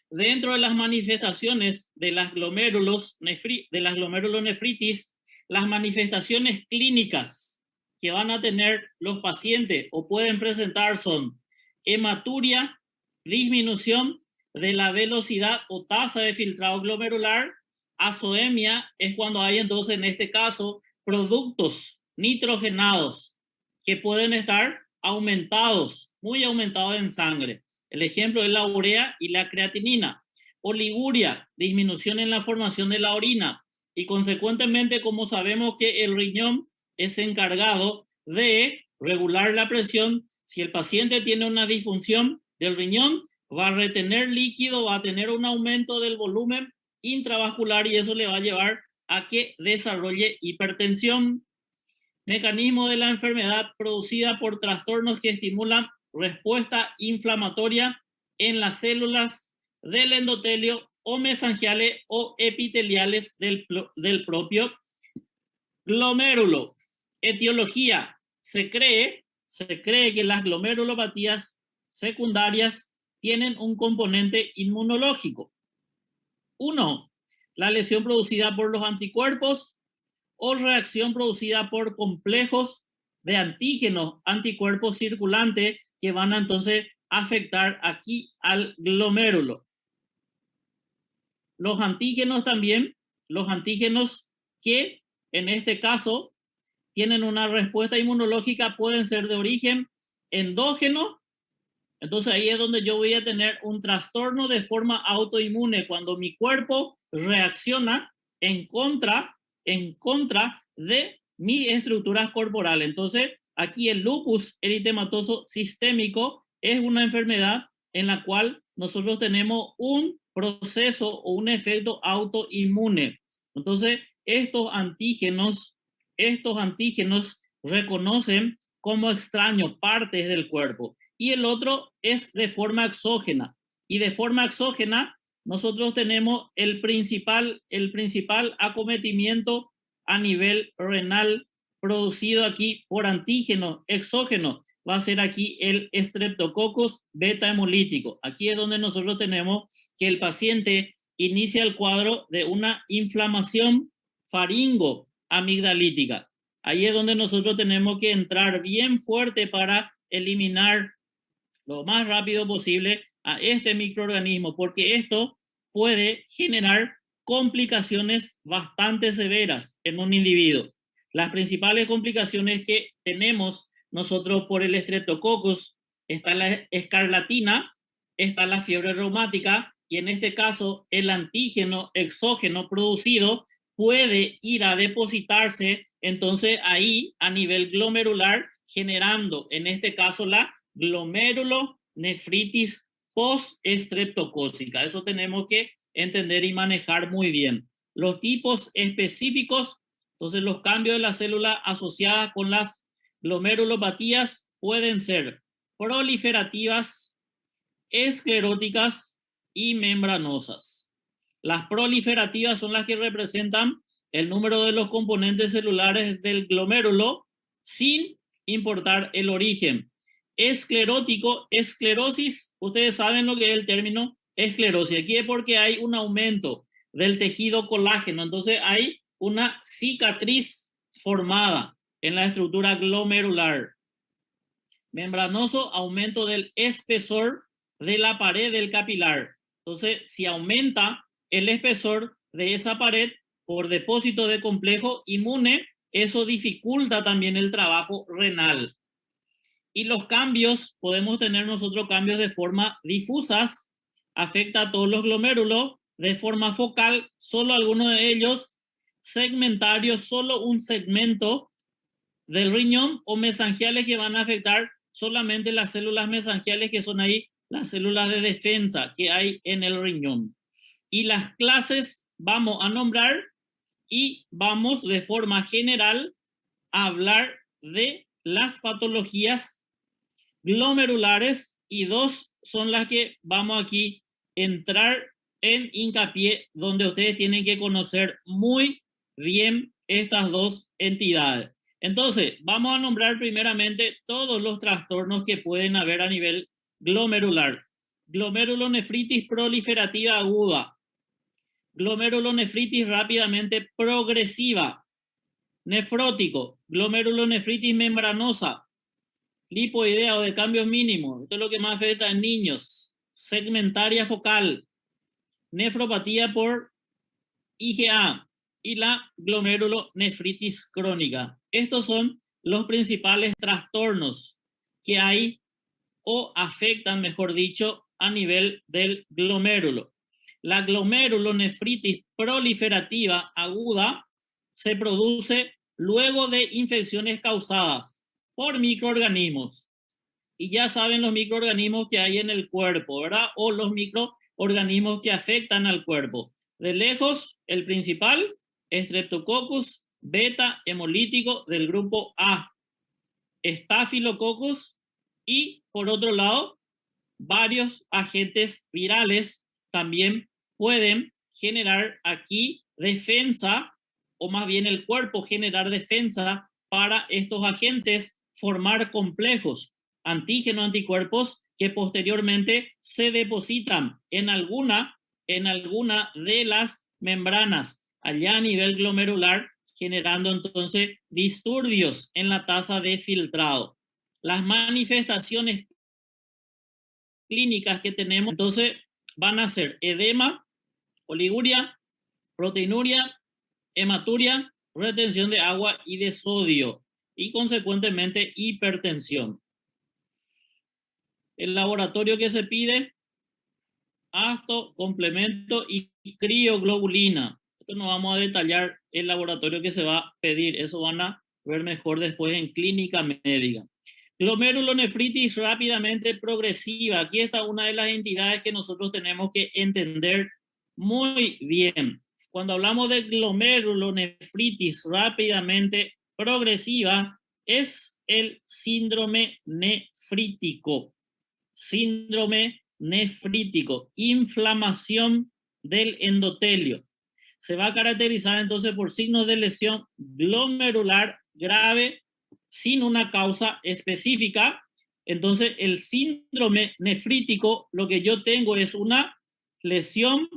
Speaker 1: Dentro de las manifestaciones de las glomerulonefritis, las manifestaciones clínicas que van a tener los pacientes o pueden presentar son hematuria, disminución de la velocidad o tasa de filtrado glomerular, azoemia es cuando hay entonces en este caso productos nitrogenados que pueden estar aumentados, muy aumentados en sangre. El ejemplo es la urea y la creatinina. Oliguria, disminución en la formación de la orina. Y consecuentemente, como sabemos que el riñón es encargado de regular la presión, si el paciente tiene una disfunción del riñón, va a retener líquido, va a tener un aumento del volumen intravascular y eso le va a llevar a que desarrolle hipertensión. Mecanismo de la enfermedad producida por trastornos que estimulan respuesta inflamatoria en las células del endotelio o mesangiales o epiteliales del propio glomérulo. Etiología. Se cree que las glomerulopatías secundarias tienen un componente inmunológico. 1. La lesión producida por los anticuerpos o reacción producida por complejos de antígenos, anticuerpos circulantes que van a entonces afectar aquí al glomérulo. Los antígenos también, los antígenos que en este caso tienen una respuesta inmunológica pueden ser de origen endógeno. Entonces ahí es donde yo voy a tener un trastorno de forma autoinmune cuando mi cuerpo reacciona en contra de mi estructura corporal. Entonces aquí el lupus eritematoso sistémico es una enfermedad en la cual nosotros tenemos un proceso o un efecto autoinmune. Entonces estos antígenos reconocen como extraños partes del cuerpo. Y el otro es de forma exógena. Y de forma exógena, nosotros tenemos el principal acometimiento a nivel renal producido aquí por antígeno exógeno. Va a ser aquí el Streptococcus beta hemolítico. Aquí es donde nosotros tenemos que el paciente inicia el cuadro de una inflamación faringo-amigdalítica. Ahí es donde nosotros tenemos que entrar bien fuerte para eliminar lo más rápido posible a este microorganismo, porque esto puede generar complicaciones bastante severas en un individuo. Las principales complicaciones que tenemos nosotros por el Streptococcus está la escarlatina, está la fiebre reumática y en este caso el antígeno exógeno producido puede ir a depositarse entonces ahí a nivel glomerular generando en este caso la glomerulonefritis post-estreptocócica. Eso tenemos que entender y manejar muy bien. Los tipos específicos, entonces los cambios de la célula asociadas con las glomerulopatías pueden ser proliferativas, escleróticas y membranosas. Las proliferativas son las que representan el número de los componentes celulares del glomérulo sin importar el origen. Esclerótico, esclerosis, ustedes saben lo que es el término esclerosis. Aquí es porque hay un aumento del tejido colágeno, entonces hay una cicatriz formada en la estructura glomerular. Membranoso, aumento del espesor de la pared del capilar. Entonces, si aumenta el espesor de esa pared por depósito de complejo inmune, eso dificulta también el trabajo renal. Y los cambios, podemos tener nosotros cambios de forma difusas, afecta a todos los glomérulos, de forma focal, solo algunos de ellos, segmentarios, solo un segmento del riñón, o mesangiales que van a afectar solamente las células mesangiales, que son ahí las células de defensa que hay en el riñón. Y las clases vamos a nombrar y vamos de forma general a hablar de las patologías glomerulares, y dos son las que vamos aquí a entrar en hincapié, donde ustedes tienen que conocer muy bien estas dos entidades. Entonces, vamos a nombrar primeramente todos los trastornos que pueden haber a nivel glomerular. Glomerulonefritis proliferativa aguda, glomerulonefritis rápidamente progresiva, nefrótico, glomerulonefritis membranosa, lipoidea o de cambios mínimos, esto es lo que más afecta en niños, segmentaria focal, nefropatía por IgA y la glomerulonefritis crónica. Estos son los principales trastornos que hay o afectan, mejor dicho, a nivel del glomérulo. La glomerulonefritis proliferativa aguda se produce luego de infecciones causadas por microorganismos. Y ya saben los microorganismos que hay en el cuerpo, ¿verdad? O los microorganismos que afectan al cuerpo. De lejos, el principal, Streptococcus beta hemolítico del grupo A, Staphylococcus, y por otro lado, varios agentes virales también pueden generar aquí defensa, o más bien el cuerpo generar defensa para estos agentes, formar complejos antígeno-anticuerpos que posteriormente se depositan en alguna de las membranas allá a nivel glomerular, generando entonces disturbios en la tasa de filtrado. Las manifestaciones clínicas que tenemos entonces van a ser edema, oliguria, proteinuria, hematuria, retención de agua y de sodio, y consecuentemente hipertensión. El laboratorio que se pide, ácido, complemento y crioglobulina. Esto no vamos a detallar el laboratorio que se va a pedir, eso van a ver mejor después en clínica médica. Glomerulonefritis rápidamente progresiva. Aquí está una de las entidades que nosotros tenemos que entender muy bien. Cuando hablamos de glomerulonefritis rápidamente progresiva, es el síndrome nefrítico. Síndrome nefrítico, inflamación del endotelio. Se va a caracterizar entonces por signos de lesión glomerular grave sin una causa específica. Entonces el síndrome nefrítico, lo que yo tengo es una lesión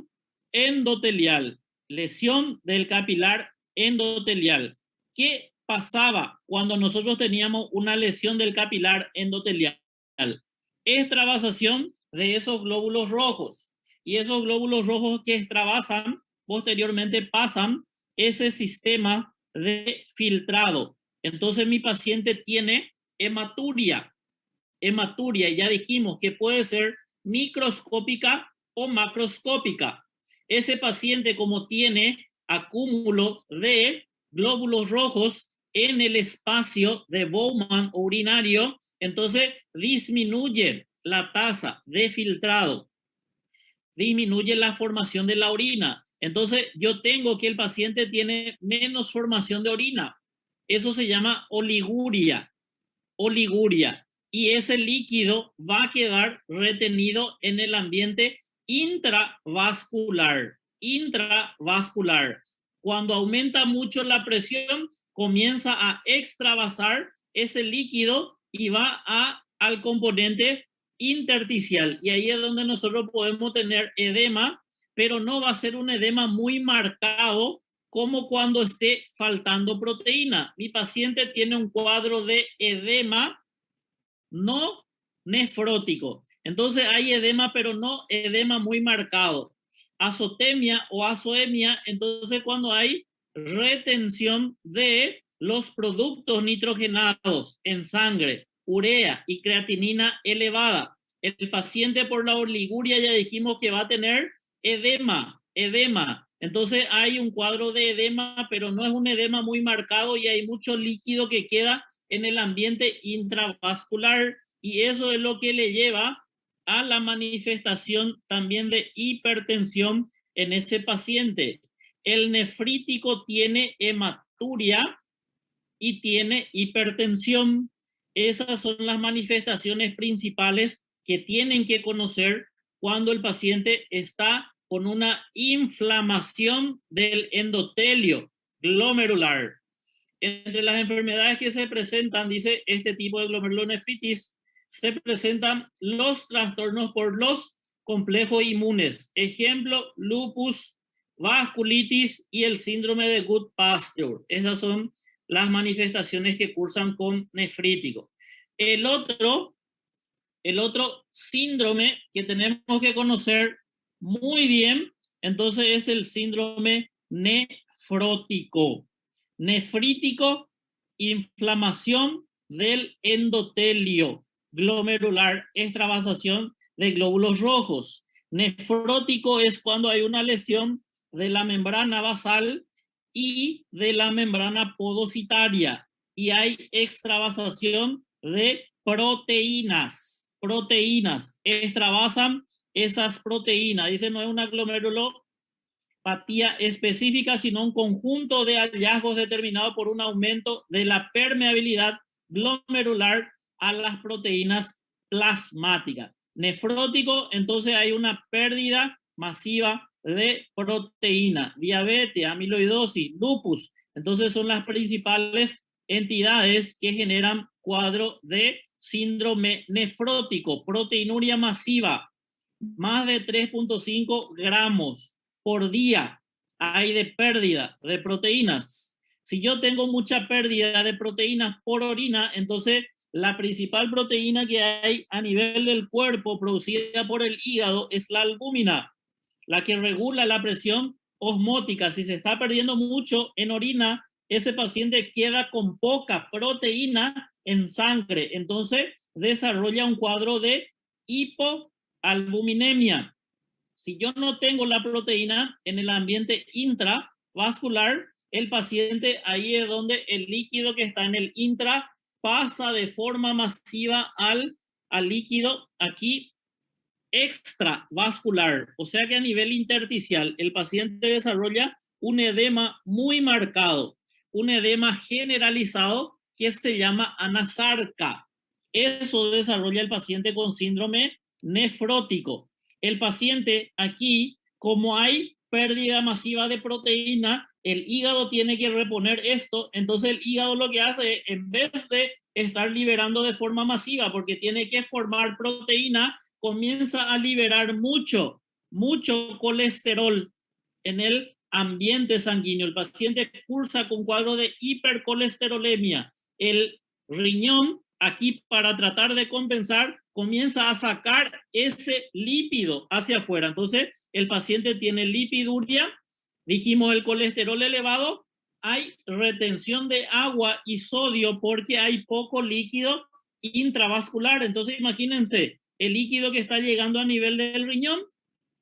Speaker 1: endotelial, lesión del capilar endotelial. ¿Qué pasaba cuando nosotros teníamos una lesión del capilar endotelial? Extravasación de esos glóbulos rojos, y esos glóbulos rojos que extravasan posteriormente pasan ese sistema de filtrado. Entonces mi paciente tiene hematuria. Hematuria, ya dijimos que puede ser microscópica o macroscópica. Ese paciente, como tiene acúmulo de glóbulos rojos en el espacio de Bowman urinario, entonces disminuye la tasa de filtrado, disminuye la formación de la orina. Entonces yo tengo que el paciente tiene menos formación de orina. Eso se llama oliguria. Oliguria. Y ese líquido va a quedar retenido en el ambiente intravascular. Intravascular. Cuando aumenta mucho la presión, comienza a extravasar ese líquido y va al componente intersticial. Y ahí es donde nosotros podemos tener edema, pero no va a ser un edema muy marcado como cuando esté faltando proteína. Mi paciente tiene un cuadro de edema no nefrótico. Entonces hay edema, pero no edema muy marcado. Azotemia o azoemia, entonces cuando hay retención de los productos nitrogenados en sangre, urea y creatinina elevada. El paciente por la oliguria ya dijimos que va a tener edema. Entonces hay un cuadro de edema, pero no es un edema muy marcado y hay mucho líquido que queda en el ambiente intravascular y eso es lo que le lleva a la manifestación también de hipertensión en ese paciente. El nefrítico tiene hematuria y tiene hipertensión. Esas son las manifestaciones principales que tienen que conocer cuando el paciente está con una inflamación del endotelio glomerular. Entre las enfermedades que se presentan, dice este tipo de glomerulonefritis, se presentan los trastornos por los complejos inmunes. Ejemplo, lupus, vasculitis y el síndrome de Goodpasture. Esas son las manifestaciones que cursan con nefrítico. El otro síndrome que tenemos que conocer muy bien, entonces es el síndrome nefrótico. Nefrítico, inflamación del endotelio glomerular, extravasación de glóbulos rojos. Nefrótico es cuando hay una lesión de la membrana basal y de la membrana podocitaria y hay extravasación de proteínas, extravasan esas proteínas. Dice, no es una glomerulopatía específica, sino un conjunto de hallazgos determinado por un aumento de la permeabilidad glomerular a las proteínas plasmáticas. Nefrótico, entonces hay una pérdida masiva de proteína, diabetes, amiloidosis, lupus. Entonces son las principales entidades que generan cuadro de síndrome nefrótico. Proteinuria masiva, más de 3.5 gramos por día hay de pérdida de proteínas. Si yo tengo mucha pérdida de proteínas por orina, entonces la principal proteína que hay a nivel del cuerpo producida por el hígado es la albúmina, la que regula la presión osmótica. Si se está perdiendo mucho en orina, ese paciente queda con poca proteína en sangre. Entonces desarrolla un cuadro de hipoalbuminemia. Si yo no tengo la proteína en el ambiente intravascular, el paciente, ahí es donde el líquido que está en el intra pasa de forma masiva al líquido aquí extravascular. O sea que a nivel intersticial el paciente desarrolla un edema muy marcado, un edema generalizado que se llama anasarca. Eso desarrolla el paciente con síndrome nefrótico. El paciente aquí, como hay pérdida masiva de proteína, el hígado tiene que reponer esto, entonces el hígado lo que hace, en vez de estar liberando de forma masiva, porque tiene que formar proteína, comienza a liberar mucho colesterol en el ambiente sanguíneo. El paciente cursa con cuadro de hipercolesterolemia. El riñón, aquí para tratar de compensar, comienza a sacar ese lípido hacia afuera. Entonces, el paciente tiene lipiduria, dijimos el colesterol elevado, hay retención de agua y sodio porque hay poco líquido intravascular. Entonces, imagínense, el líquido que está llegando a nivel del riñón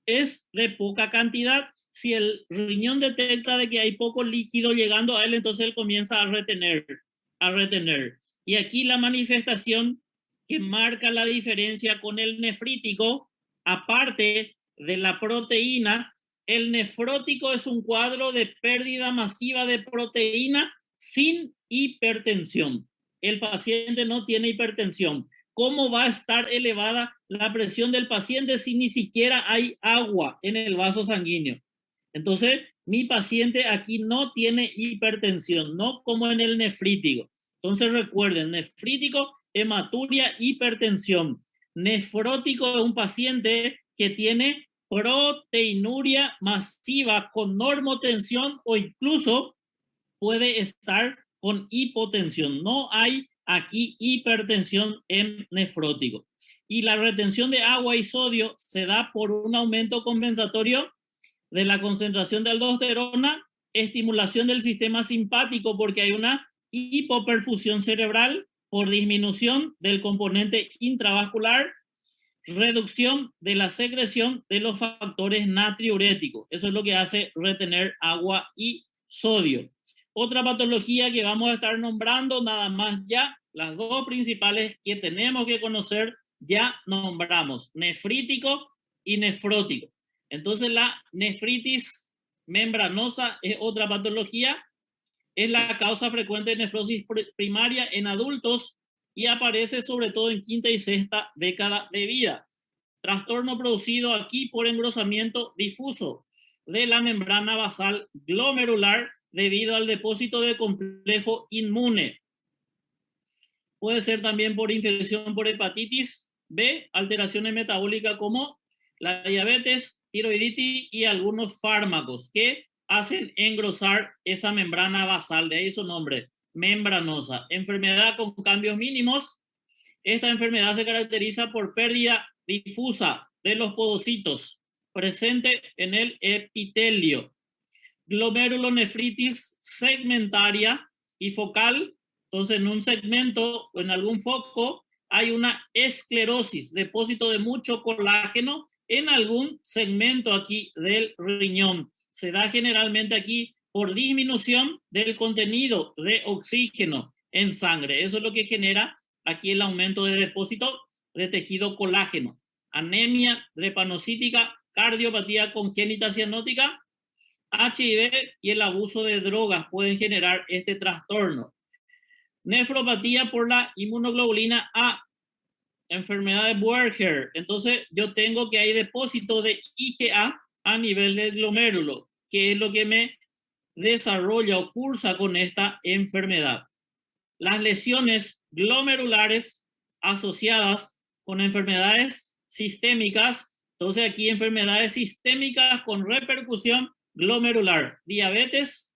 Speaker 1: es de poca cantidad. Si el riñón detecta de que hay poco líquido llegando a él, entonces él comienza a retener. Y aquí la manifestación que marca la diferencia con el nefrítico, aparte de la proteína, el nefrótico es un cuadro de pérdida masiva de proteína sin hipertensión. El paciente no tiene hipertensión. ¿Cómo va a estar elevada la presión del paciente si ni siquiera hay agua en el vaso sanguíneo? Entonces, mi paciente aquí no tiene hipertensión, no como en el nefrítico. Entonces, recuerden, nefrítico, hematuria, hipertensión. Nefrótico es un paciente que tiene proteinuria masiva con normotensión o incluso puede estar con hipotensión. No hay aquí hipertensión en nefrótico. Y la retención de agua y sodio se da por un aumento compensatorio de la concentración de aldosterona, estimulación del sistema simpático porque hay una hipoperfusión cerebral por disminución del componente intravascular, reducción de la secreción de los factores natriuréticos. Eso es lo que hace retener agua y sodio. Otra patología que vamos a estar nombrando, nada más ya, las dos principales que tenemos que conocer, ya nombramos, nefrítico y nefrótico. Entonces la nefritis membranosa es otra patología, es la causa frecuente de nefrosis primaria en adultos y aparece sobre todo en quinta y sexta década de vida. Trastorno producido aquí por engrosamiento difuso de la membrana basal glomerular debido al depósito de complejo inmune. Puede ser también por infección por hepatitis B, alteraciones metabólicas como la diabetes, tiroiditis y algunos fármacos que hacen engrosar esa membrana basal, de ahí su nombre, membranosa. Enfermedad con cambios mínimos. Esta enfermedad se caracteriza por pérdida difusa de los podocitos presente en el epitelio. Glomerulonefritis segmentaria y focal. Entonces, en un segmento o en algún foco hay una esclerosis, depósito de mucho colágeno en algún segmento aquí del riñón. Se da generalmente aquí por disminución del contenido de oxígeno en sangre. Eso es lo que genera aquí el aumento de depósito de tejido colágeno. Anemia drepanocítica, cardiopatía congénita cianótica, HIV y el abuso de drogas pueden generar este trastorno. Nefropatía por la inmunoglobulina A, enfermedad de Buerger. Entonces yo tengo que hay depósito de IgA a nivel del glomérulo, que es lo que me desarrolla o cursa con esta enfermedad. Las lesiones glomerulares asociadas con enfermedades sistémicas. Entonces aquí enfermedades sistémicas con repercusión glomerular. Diabetes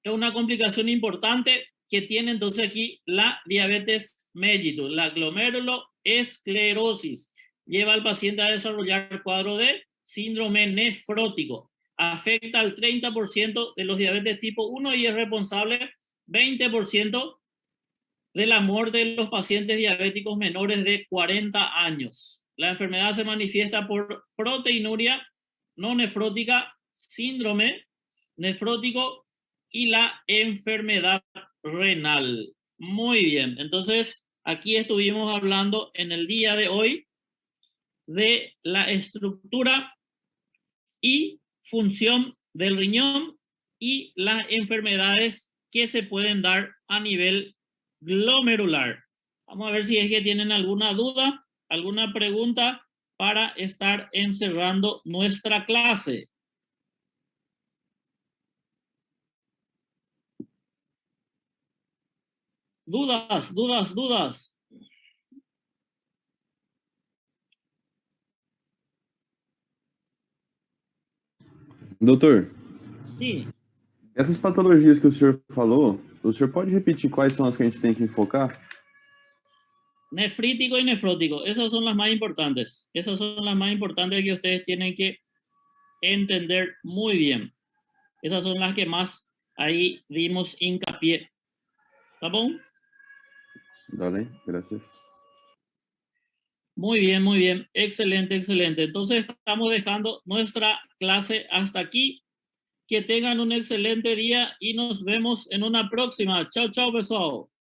Speaker 1: es una complicación importante que tiene entonces aquí la diabetes mellitus, la glomeruloesclerosis. Lleva al paciente a desarrollar cuadro de síndrome nefrótico. Afecta al 30% de los diabetes tipo 1 y es responsable 20% de la muerte de los pacientes diabéticos menores de 40 años. La enfermedad se manifiesta por proteinuria no nefrótica, síndrome nefrótico y la enfermedad renal. Muy bien, entonces aquí estuvimos hablando en el día de hoy de la estructura y función del riñón y las enfermedades que se pueden dar a nivel glomerular. Vamos a ver si es que tienen alguna duda, alguna pregunta para estar encerrando nuestra clase. Dudas, dudas, dudas.
Speaker 2: Doutor,
Speaker 1: Sim.
Speaker 2: essas patologias que o senhor falou, o senhor pode repetir quais são as que a gente tem que enfocar?
Speaker 1: Nefrítico y nefrótico, esas son las más importantes. Esas son las más importantes que ustedes tienen que entender muy bien. Esas son las que más ahí dimos hincapié. ¿Está bom?
Speaker 2: Dale, gracias.
Speaker 1: Muy bien, muy bien. Excelente, excelente. Entonces estamos dejando nuestra clase hasta aquí. Que tengan un excelente día y nos vemos en una próxima. Chao, chao, pessoal.